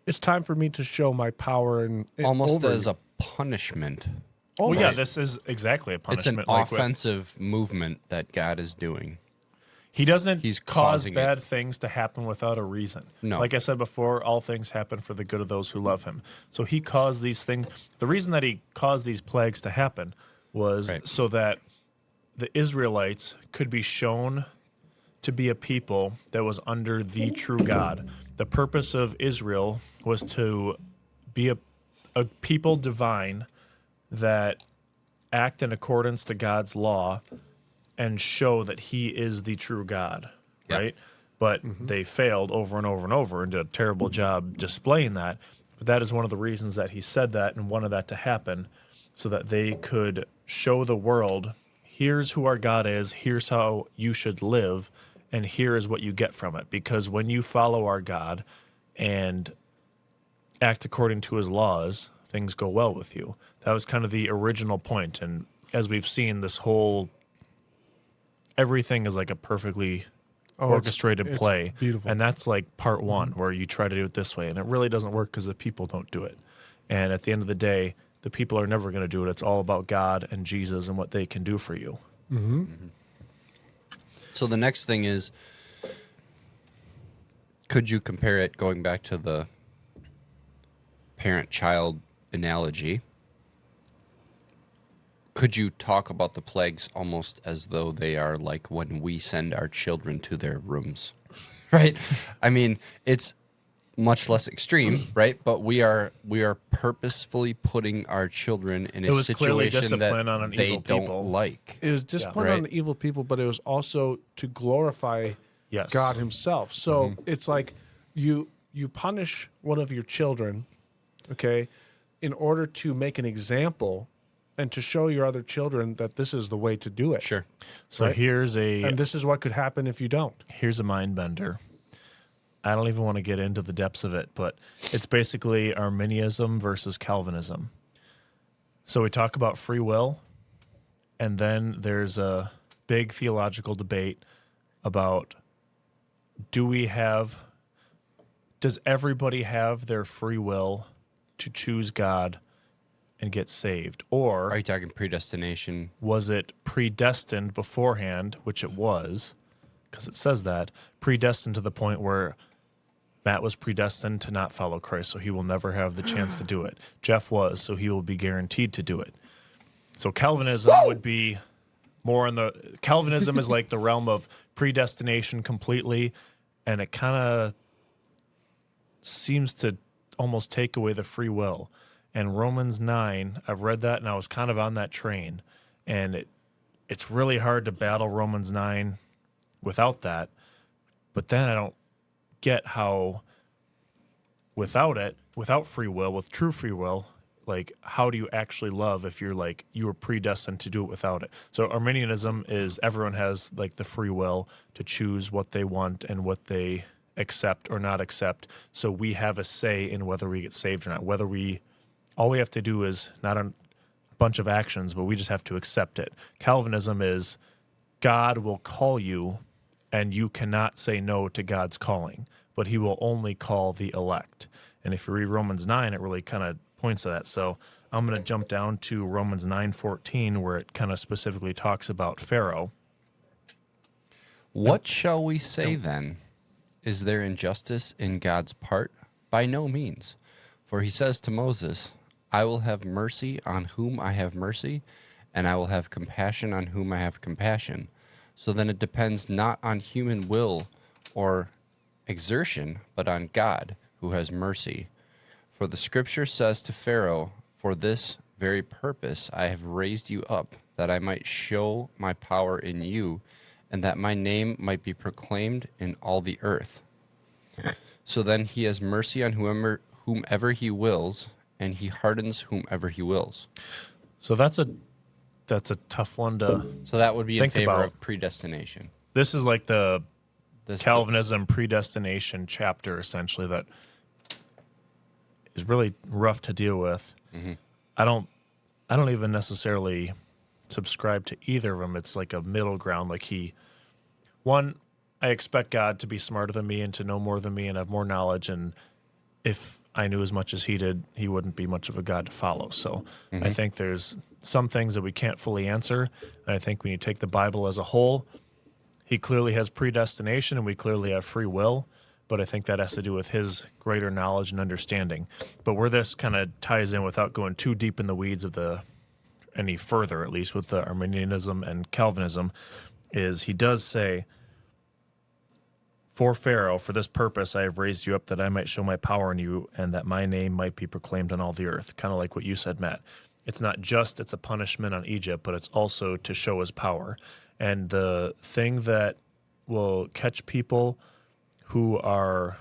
it's time for me to show my power and Almost over as you." a punishment. Well, yeah, Almost. this is exactly a It's an punishment. like with- offensive movement that God is doing. He doesn't He's cause causing bad things to happen without a reason. No. Like I said before, all things happen for the good of those who love him. So he caused these things. The reason that he caused these plagues to happen was Right. so that the Israelites could be shown to be a people that was under the true God. The purpose of Israel was to be a people divine that act in accordance to God's law and show that he is the true God, Yep. right? But they failed over and over and over and did a terrible job displaying that. But that is one of the reasons that he said that and wanted that to happen so that they could show the world, here's who our God is, here's how you should live, and here is what you get from it. Because when you follow our God and act according to his laws, things go well with you. That was kind of the original point. And as we've seen, this whole everything is like a perfectly orchestrated it's play. beautiful. And that's like part one, where you try to do it this way. And it really doesn't work because the people don't do it. And at the end of the day, the people are never going to do it. It's all about God and Jesus and what they can do for you. So the next thing is, could you compare it, going back to the parent-child analogy, could you talk about the plagues almost as though they are like when we send our children to their rooms, right? I mean, it's much less extreme, right? But we are purposefully putting our children in It a was clearly situation that discipline on an they evil don't people. like. It was discipline Right. on the evil people, but it was also to glorify Yes. God Himself. So it's like you punish one of your children, okay, in order to make an example and to show your other children that this is the way to do it. Sure. So Right. here's And this is what could happen if you don't. here's a mind bender. I don't even want to get into the depths of it, but it's basically Arminianism versus Calvinism. So we talk about free will, and then there's a big theological debate about does everybody have their free will to choose God and get saved? Or Are you talking predestination? was it predestined beforehand, which it was, because it says that, predestined to the point where Matt was predestined to not follow Christ, so he will never have the chance to do it. Jeff was, so he will be guaranteed to do it. So Calvinism would be more in the... Calvinism is like the realm of predestination completely, and it kind of seems to almost take away the free will. And Romans 9, I've read that, and I was kind of on that train. And it's really hard to battle Romans 9 without that. But then I don't get how without free will, with true free will, like how do you actually love if you're like you were predestined to do it without it? So Arminianism is everyone has like the free will to choose what they want and what they accept or not accept. So we have a say in whether we get saved or not. All we have to do is not a bunch of actions, but we just have to accept it. Calvinism is God will call you and you cannot say no to God's calling, but he will only call the elect. And if you read Romans 9, it really kind of points to that. So I'm going to jump down to Romans 9:14, where it kind of specifically talks about Pharaoh. What shall we say then? Is there injustice in God's part? By no means. For he says to Moses, I will have mercy on whom I have mercy, and I will have compassion on whom I have compassion. So then it depends not on human will or exertion, but on God, who has mercy. For the scripture says to Pharaoh, for this very purpose I have raised you up, that I might show my power in you, and that my name might be proclaimed in all the earth. So then he has mercy on whomever he wills, and he hardens whomever he wills. So that's a tough one to... So that would be in Think favor about- of predestination. This is like the This- Calvinism predestination chapter, essentially, that is really rough to deal with. I don't even necessarily subscribe to either of them. It's like a middle ground. Like I expect God to be smarter than me and to know more than me and have more knowledge. And if I knew as much as he did, he wouldn't be much of a God to follow. So I think there's some things that we can't fully answer. And I think when you take the Bible as a whole, he clearly has predestination and we clearly have free will. But I think that has to do with his greater knowledge and understanding. But where this kind of ties in without going too deep in the weeds of any further, at least with the Arminianism and Calvinism, is he does say, for Pharaoh, for this purpose I have raised you up, that I might show my power in you, and that my name might be proclaimed on all the earth. Kind of like what you said, Matt. It's not just it's a punishment on Egypt, but it's also to show his power. And the thing that will catch people who are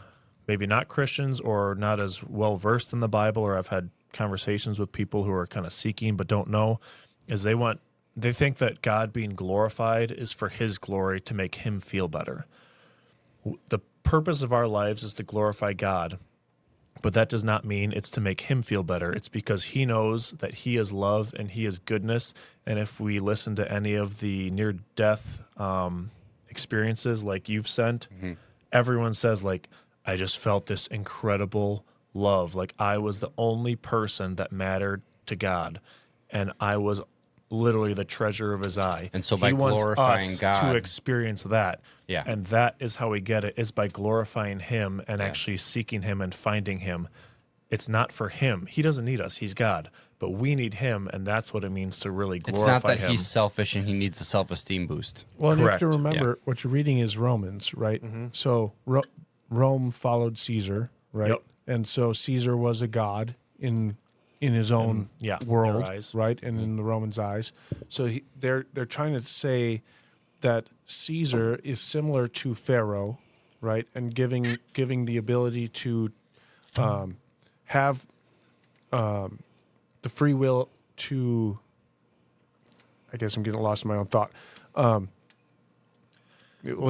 maybe not Christians or not as well versed in the Bible, or I've had conversations with people who are kind of seeking but don't know, is they think that God being glorified is for his glory to make him feel better. The purpose of our lives is to glorify God, but that does not mean it's to make him feel better. It's because he knows that he is love and he is goodness. And if we listen to any of the near-death experiences like you've sent, everyone says, like, I just felt this incredible love. Like, I was the only person that mattered to God, and I was literally the treasure of his eye. And so by he wants glorifying us God- to experience that. Yeah. And that is how we get it, is by glorifying him and actually seeking him and finding him. it's not for him. He doesn't need us. He's God. But we need him, and that's what it means to really It's glorify not that him. he's selfish and he needs a self-esteem boost. Well, and you have to Correct. remember what you're reading is Romans, right? So Rome followed Caesar, right? Yep. And so Caesar was a god in his own yeah, world, their eyes. right? And in the Romans' eyes. So they're trying to say that Caesar is similar to Pharaoh, right? And giving the ability to have the free will to. I guess I'm getting lost in my own thought. Well,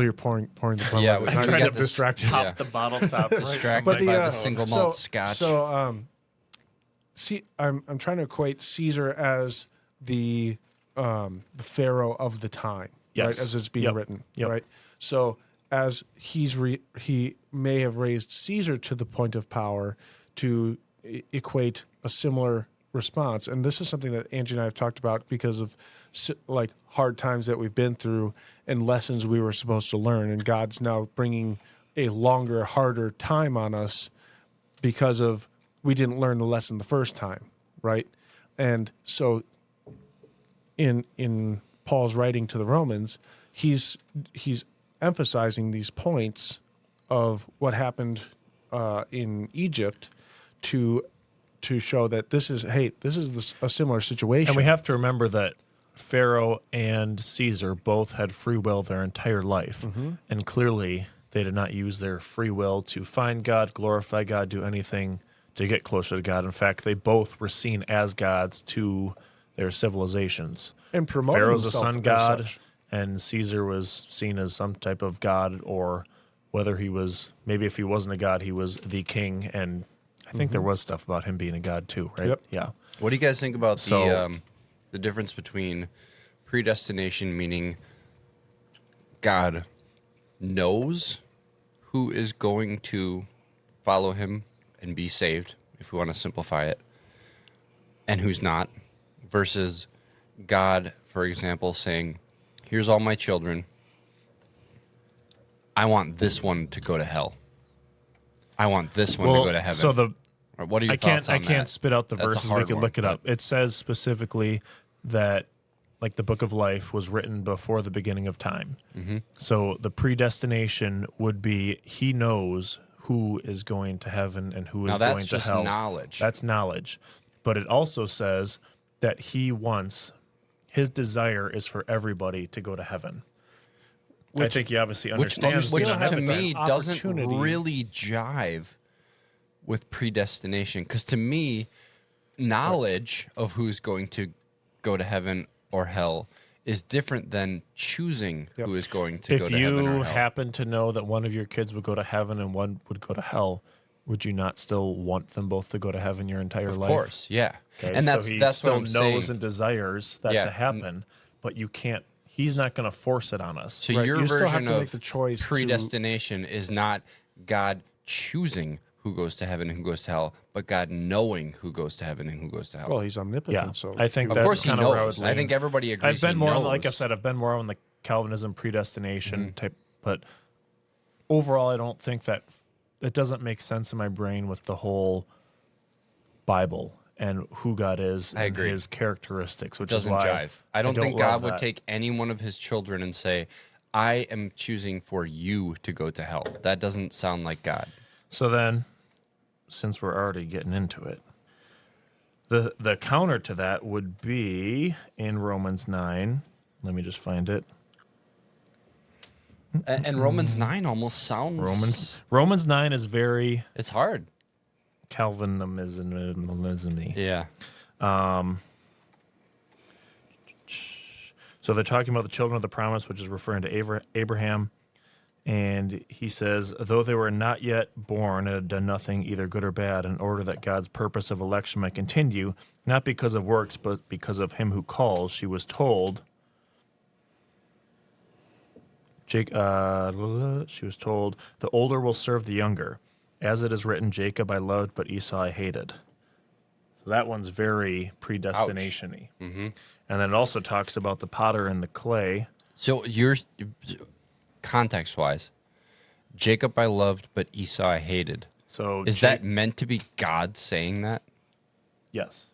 you're pouring the plum. Yeah, I'm we trying to got get this- distracted. yeah. the bottle top. Distracted But by the single malt scotch. So, see, I'm trying to equate Caesar as the pharaoh of the time, Yes. right? As it's being Yep. written, Yep. right? So, as he may have raised Caesar to the point of power to equate a similar response, and this is something that Angie and I have talked about because of like hard times that we've been through and lessons we were supposed to learn, and God's now bringing a longer, harder time on us because of we didn't learn the lesson the first time, right? And so in Paul's writing to the Romans, he's emphasizing these points of what happened in Egypt to show that this is a similar situation. And we have to remember that Pharaoh and Caesar both had free will their entire life. And clearly, they did not use their free will to find God, glorify God, do anything to get closer to God. In fact, they both were seen as gods to their civilizations. and promoting Pharaoh's a himself sun as god, such. and Caesar was seen as some type of god, or whether he was, maybe if he wasn't a god, he was the king. And I think there was stuff about him being a god too, right? Yep. Yeah. What do you guys think about So- the difference between predestination, meaning God knows who is going to follow him and be saved, if we want to simplify it, and who's not, versus God, for example, saying, here's all my children. I want this one to go to hell. I want this one to go to heaven. So the What are your I can't thoughts on I can't that? spit out the That's a verses. We hard could one, look it but- up. It says specifically that like the book of life was written before the beginning of time. Mm-hmm. So the predestination would be he knows who is going to heaven and who is Now that's going to just hell. knowledge. That's knowledge. But it also says that he wants his desire is for everybody to go to heaven. I think he obviously which understands still to have that. me that doesn't opportunity. really jive with predestination, because to me knowledge of who's going to go to heaven or hell is different than choosing Yep. who is going to go If to heaven or you hell. happen to know that one of your kids would go to heaven and one would go to hell, would you not still want them both to go to heaven your entire Of life? course, yeah. Okay, And so that's he what still I'm knows saying. and desires that Yeah. to happen, but you can't. He's not going to force it on us. So Right, your you still have version to make of the choice to- predestination is not God choosing who goes to heaven and who goes to hell, but God knowing who goes to heaven and who goes to hell. Well, he's omnipotent, Yeah, so I think of that's course he kind of where I would knows. I lean. think everybody agrees. I've been he more knows. on, like I've said, I've been more on the Calvinism predestination Mm-hmm. type, but overall, I don't think that it doesn't make sense in my brain with the whole Bible and who God is I and agree. his characteristics, which doesn't is why jive. I don't think love God would that. take any one of his children and say, I am choosing for you to go to hell. That doesn't sound like God. So then, since we're already getting into it, the counter to that would be in Romans 9. Let me just find it. And Romans 9 almost sounds... Romans 9 is very It's hard. Calvinism-y. Yeah. So they're talking about the children of the promise, which is referring to Abraham. And he says, though they were not yet born and had done nothing, either good or bad, in order that God's purpose of election might continue, not because of works, but because of him who calls, she was told, she was told, the older will serve the younger. As it is written, Jacob I loved, but Esau I hated. So that one's very predestination-y. Mm-hmm. And then it also talks about the potter and the clay. So you're... Context-wise, Jacob I loved, but Esau I hated. So Is that meant to be God saying that? yes?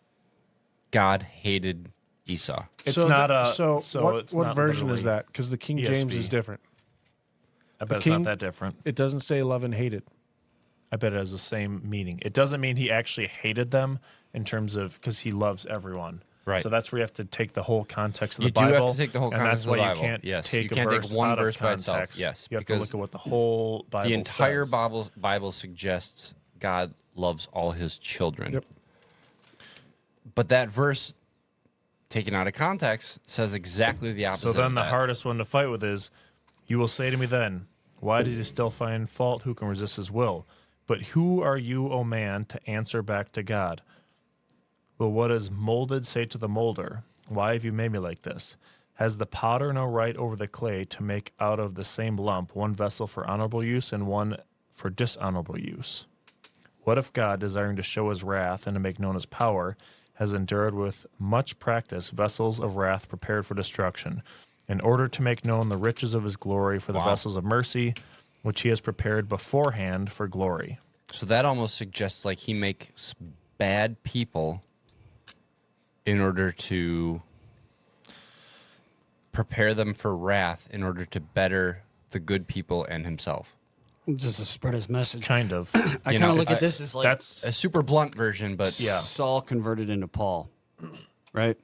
God hated Esau. It's so not that- a. so what, it's what not version is literally that? Because the King James ESV. is different. I bet it's king- not that different. It doesn't say love and hated. I bet it has the same meaning. It doesn't mean he actually hated them in terms of because he loves everyone. Right. So that's where you have to take the whole context of You the do Bible. have to take the whole and context that's of the why Bible. you can't Yes. take You can't a take verse one out verse of by itself. context. Yes, You have to because look at what the whole Bible The entire says. Bible suggests God loves all his children. Yep. But that verse, taken out of context, says exactly the opposite. So then of the that. hardest one to fight with is, you will say to me then, why does he still find fault? Who can resist his will? But who are you, O man, to answer back to God? Will what is molded say to the molder, why have you made me like this? Has the potter no right over the clay to make out of the same lump one vessel for honorable use and one for dishonorable use? What if God, desiring to show his wrath and to make known his power, has endured with much practice vessels of wrath prepared for destruction, in order to make known the riches of his glory for the Wow. vessels of mercy, which he has prepared beforehand for glory? So that almost suggests like he makes bad people in order to prepare them for wrath in order to better the good people and himself. Just to spread his message. Kind of. I You kind know, of look at it's- this as like That's A super blunt version, but Yeah. Saul converted into Paul, right?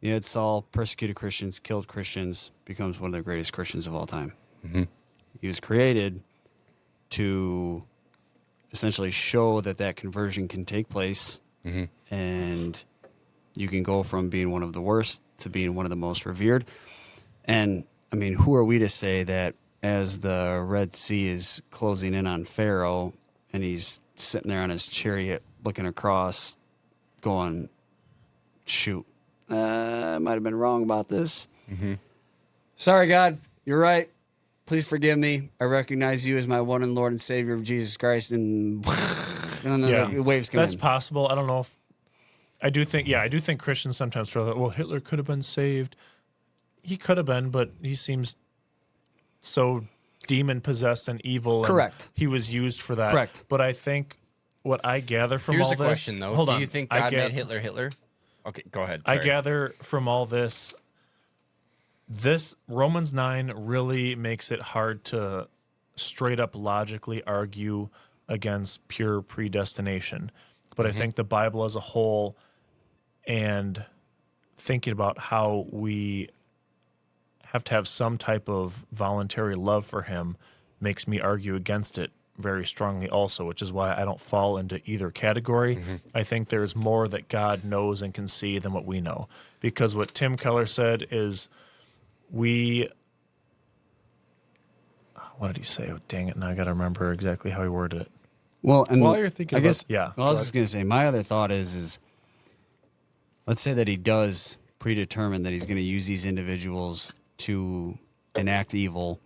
You had Saul persecuted Christians, killed Christians, becomes one of the greatest Christians of all time. He was created to essentially show that that conversion can take place, and you can go from being one of the worst to being one of the most revered. And I mean, who are we to say that as the Red Sea is closing in on Pharaoh and he's sitting there on his chariot looking across, going, shoot, I might have been wrong about this. Sorry, God, you're right. Please forgive me. I recognize you as my one and Lord and Savior of Jesus Christ. And then the waves come That's in. possible. I don't know if I do think Christians sometimes throw that. Well, Hitler could have been saved. He could have been, but he seems so demon possessed and evil. and Correct. he was used for that. Correct. But I think what I gather from here's all the this. question though. Hold Do on. you think I God ga- made Hitler Hitler? Okay, go ahead. I Sorry. gather from all this, this Romans 9 really makes it hard to straight up logically argue against pure predestination. But I think the Bible as a whole and thinking about how we have to have some type of voluntary love for him makes me argue against it very strongly also, which is why I don't fall into either category. I think there's more that God knows and can see than what we know. Because what Tim Keller said is what did he say? Oh, dang it. Now I got to remember exactly how he worded it. Well, and While you're thinking I about- guess, Yeah, well, I was just going to say, my other thought is let's say that he does predetermine that he's going to use these individuals to enact evil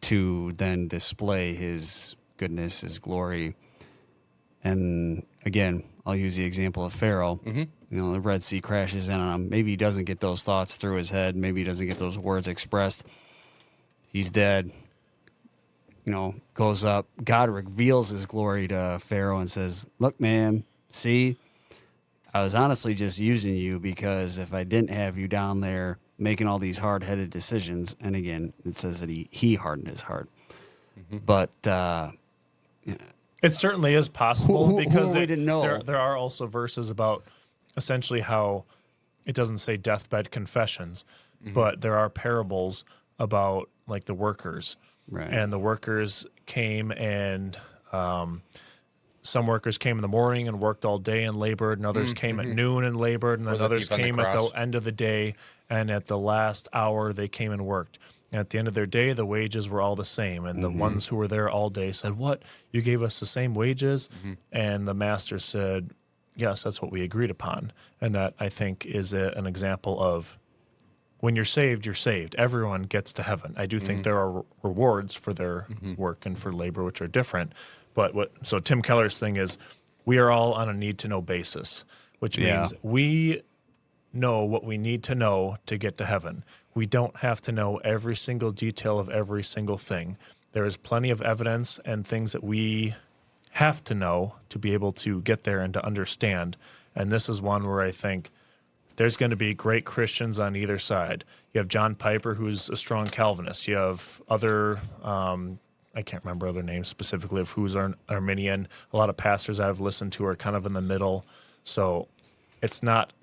to then display his goodness, his glory. And again, I'll use the example of Pharaoh. You know, the Red Sea crashes in on him. Maybe he doesn't get those thoughts through his head. Maybe he doesn't get those words expressed. He's dead. You know, goes up. God reveals his glory to Pharaoh and says, look, man, see, I was honestly just using you because if I didn't have you down there making all these hard-headed decisions, and again, it says that he hardened his heart. But it certainly is possible Who because are we to know? there are also verses about essentially how it doesn't say deathbed confessions, but there are parables about like the workers. Right. And the workers came and some workers came in the morning and worked all day and labored, and others came at noon and labored, and then the others thief on the came at the cross. end of the day, and at the last hour they came and worked. And at the end of their day, the wages were all the same. And the ones who were there all day said, "What? You gave us the same wages?" And the master said, "Yes, that's what we agreed upon." And that, I think, is an example of when you're saved, you're saved. Everyone gets to heaven. I do think there are rewards for their work and for labor, which are different. But so Tim Keller's thing is we are all on a need to know basis, which Yeah. means we know what we need to know to get to heaven. We don't have to know every single detail of every single thing. there is plenty of evidence and things that we have to know to be able to get there and to understand. And this is one where I think there's going to be great Christians on either side. You have John Piper, who's a strong Calvinist. You have other, I can't remember other names specifically of who's an Arminian. A lot of pastors I've listened to are kind of in the middle. So it's not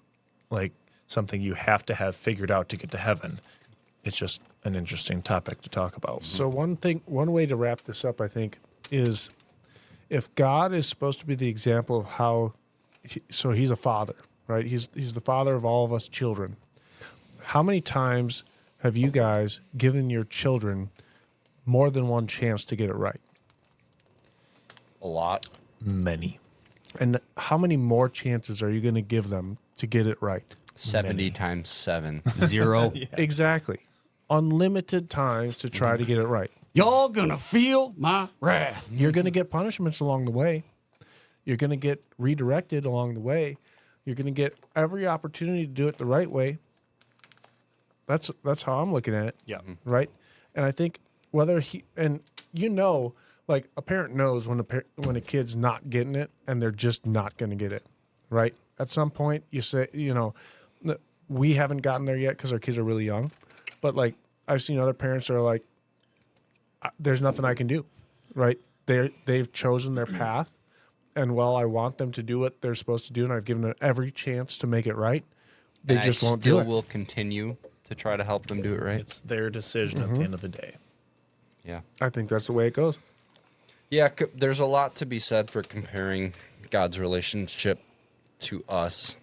like something you have to have figured out to get to heaven. It's just an interesting topic to talk about. So one way to wrap this up, I think, is if God is supposed to be the example of how, so he's a father, right? He's the father of all of us children. How many times have you guys given your children more than one chance to get it right? A lot. Many. And how many more chances are you going to give them to get it right? 70 times 7. 0. Exactly. Unlimited times to try to get it right. Y'all gonna feel my wrath. You're going to get punishments along the way. You're going to get redirected along the way. You're going to get every opportunity to do it the right way. That's how I'm looking at it. Yeah. Right. And I think whether like a parent knows when a kid's not getting it and they're just not going to get it. Right. At some point you say, we haven't gotten there yet because our kids are really young, but like I've seen other parents that are like, there's nothing I can do. Right. They've chosen their path. And while I want them to do what they're supposed to do, and I've given them every chance to make it right, they And just I won't do still it. will continue to try to help them do it right. It's their decision at the end of the day. Yeah. I think that's the way it goes. Yeah, there's a lot to be said for comparing God's relationship to us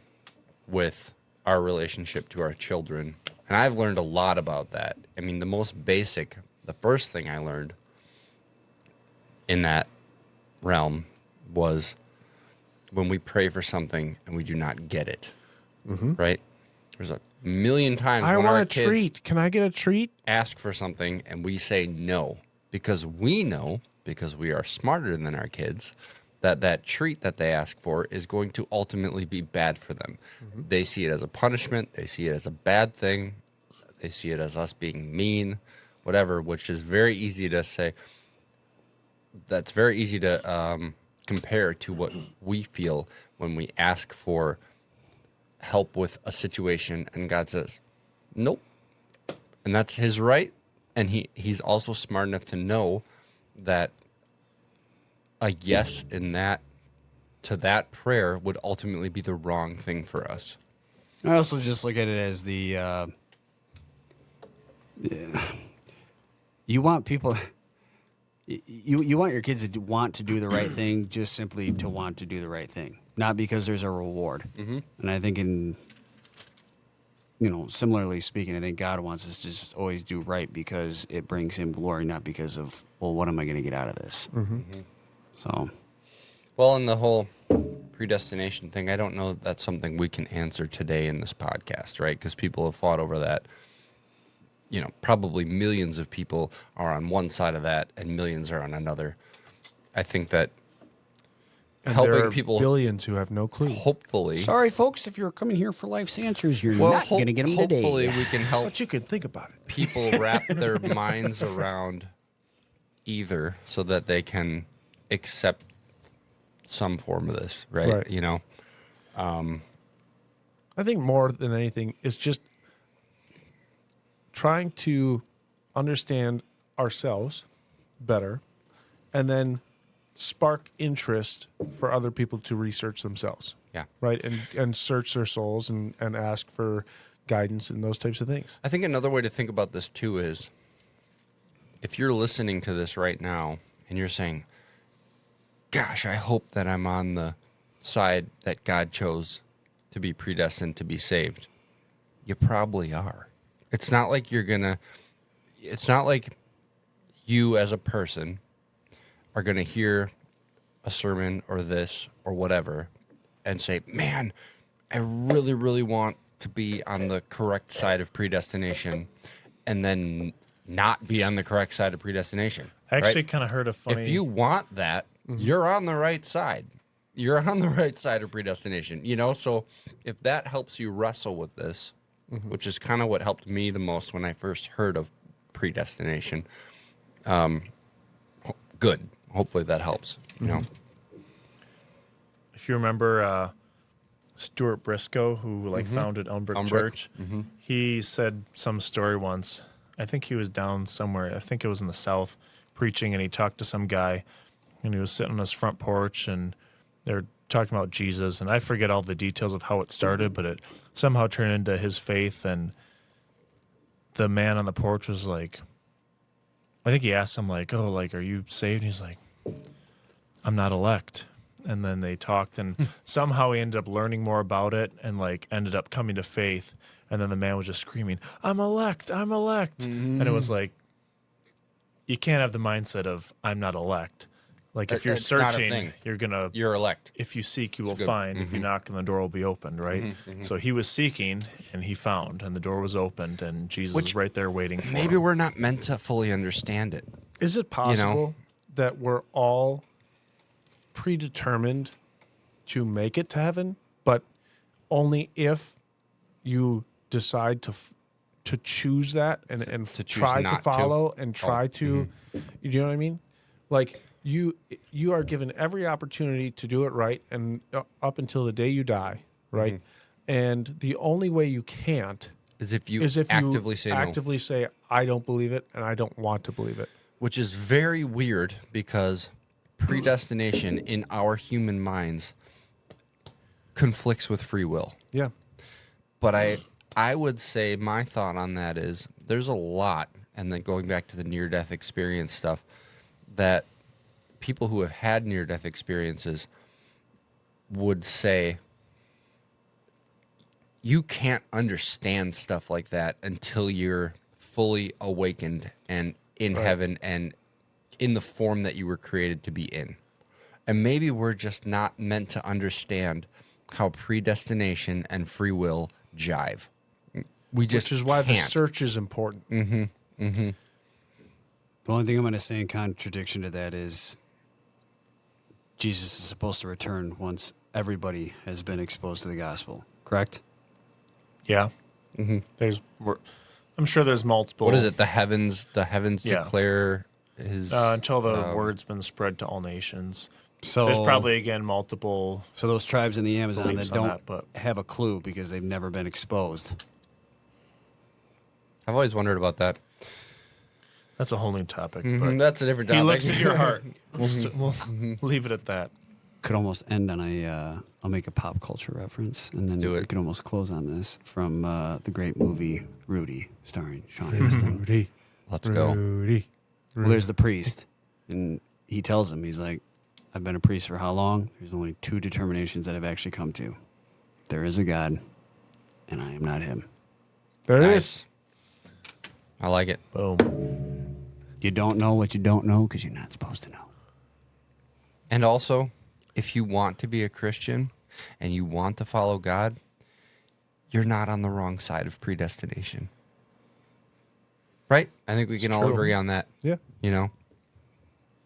with our relationship to our children. And I've learned a lot about that. I mean, the first thing I learned in that realm was when we pray for something and we do not get it, right? There's a million times I when our want a kids treat. Can I get a treat? ask for something and we say no because we know, because we are smarter than our kids, that treat that they ask for is going to ultimately be bad for them. They see it as a punishment. They see it as a bad thing. They see it as us being mean, whatever, which is very easy to say. That's very easy to compare to what we feel when we ask for help with a situation and God says, nope. And that's his right. And he's also smart enough to know that a yes in that to that prayer would ultimately be the wrong thing for us. I also just look at it as you want people, you want your kids to want to do the right thing, just simply to want to do the right thing, not because there's a reward. Mm-hmm. And I think similarly speaking, I think God wants us to just always do right because it brings him glory, not because of, well, what am I going to get out of this? Mm-hmm. So, Well, in the whole predestination thing, I don't know that that's something we can answer today in this podcast, right? Because people have fought over that. Probably millions of people are on one side of that and millions are on another. I think that And helping there are people billions who have no clue. hopefully Sorry, folks, if you're coming here for life's answers, you're well, not going to get them today. hopefully we can help But you can think about it. people wrap their minds around either so that they can accept some form of this, right? Right. I think more than anything, it's just trying to understand ourselves better and then spark interest for other people to research themselves. Yeah. Right. And search their souls and ask for guidance and those types of things. I think another way to think about this too is if you're listening to this right now and you're saying, gosh, I hope that I'm on the side that God chose to be predestined to be saved. You probably are. It's not like it's not like you as a person are going to hear a sermon or this or whatever and say, man, I really, really want to be on the correct side of predestination and then not be on the correct side of predestination. I actually right? kind of heard a funny. If you want that, you're on the right side. You're on the right side of predestination, So if that helps you wrestle with this, which is kind of what helped me the most when I first heard of predestination, good. Hopefully that helps. You know, If you remember Stuart Briscoe, who founded Elmbrook Church, he said some story once. I think he was down somewhere. I think it was in the South preaching, and he talked to some guy, and he was sitting on his front porch, and they're talking about Jesus. And I forget all the details of how it started, but it somehow turned into his faith. And the man on the porch was like, I think he asked him, like, oh, like, are you saved? And he's like, I'm not elect. And then they talked, and somehow he ended up learning more about it and like ended up coming to faith. And then the man was just screaming, I'm elect, I'm elect. And it was like, you can't have the mindset of I'm not elect. Like if you're It's not a searching, thing. you're elect. if you seek, you will good. find. If you knock, and the door will be opened, right? So he was seeking, and he found, and the door was opened, and Jesus was right there waiting for Maybe him. we're not meant to fully understand it. Is it possible that we're all predetermined to make it to heaven, but only if you decide to choose that and to choose try to not to. follow and try to, you know what I mean? Like you are given every opportunity to do it right, and up until the day you die, right? And the only way you can't Is if you is if actively you say no. actively say I don't believe it and I don't want to believe it. Which is very weird because predestination in our human minds conflicts with free will. Yeah. But I would say my thought on that is there's a lot, and then going back to the near-death experience stuff, that people who have had near-death experiences would say you can't understand stuff like that until you're fully awakened and in heaven and in the form that you were created to be in. And maybe we're just not meant to understand how predestination and free will jive. We just Which is why the can't. search is important. The only thing I'm going to say in contradiction to that is Jesus is supposed to return once everybody has been exposed to the gospel, correct? Yeah. I'm sure there's multiple. What is it? The heavens Yeah. declare his until the word's been spread to all nations. So There's probably again multiple. so those tribes in the Amazon that beliefs on don't that, but- have a clue because they've never been exposed. I've always wondered about that. That's a whole new topic. That's a different But topic. he looks at your heart. We'll leave it at that. Could almost end on a. I'll make a pop culture reference, and then do it. we could almost close on this from the great movie Rudy, starring Sean Astin. Rudy. Let's go. Rudy. Well, there's the priest, and he tells him, he's like, I've been a priest for how long? There's only two determinations that I've actually come to. There is a God, and I am not him. There it is. Nice. I like it. Boom. You don't know what you don't know because you're not supposed to know. And also, if you want to be a Christian and you want to follow God, you're not on the wrong side of predestination. Right? I think we can all true. agree on that. Yeah. You know?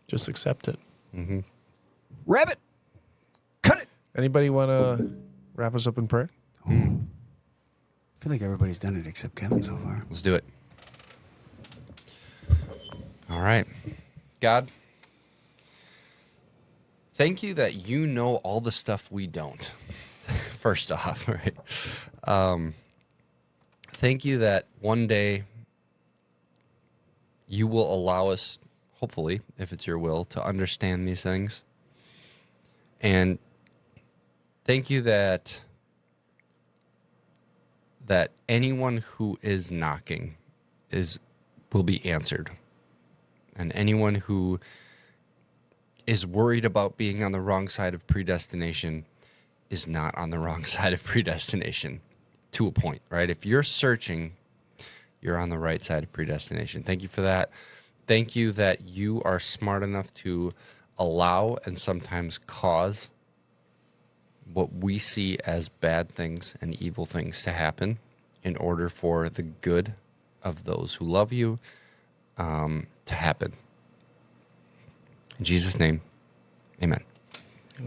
Just accept it. Rabbit! Cut it! Anybody want to wrap us up in prayer? I feel like everybody's done it except Kevin so far. Let's do it. All right. God, thank you that you know all the stuff we don't. First off, right? Thank you that one day you will allow us, hopefully, if it's your will, to understand these things. And thank you that anyone who is knocking will be answered. And anyone who is worried about being on the wrong side of predestination is not on the wrong side of predestination to a point, right? If you're searching, you're on the right side of predestination. Thank you for that. Thank you that you are smart enough to allow and sometimes cause what we see as bad things and evil things to happen in order for the good of those who love you to happen. In Jesus' name, amen.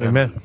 Amen.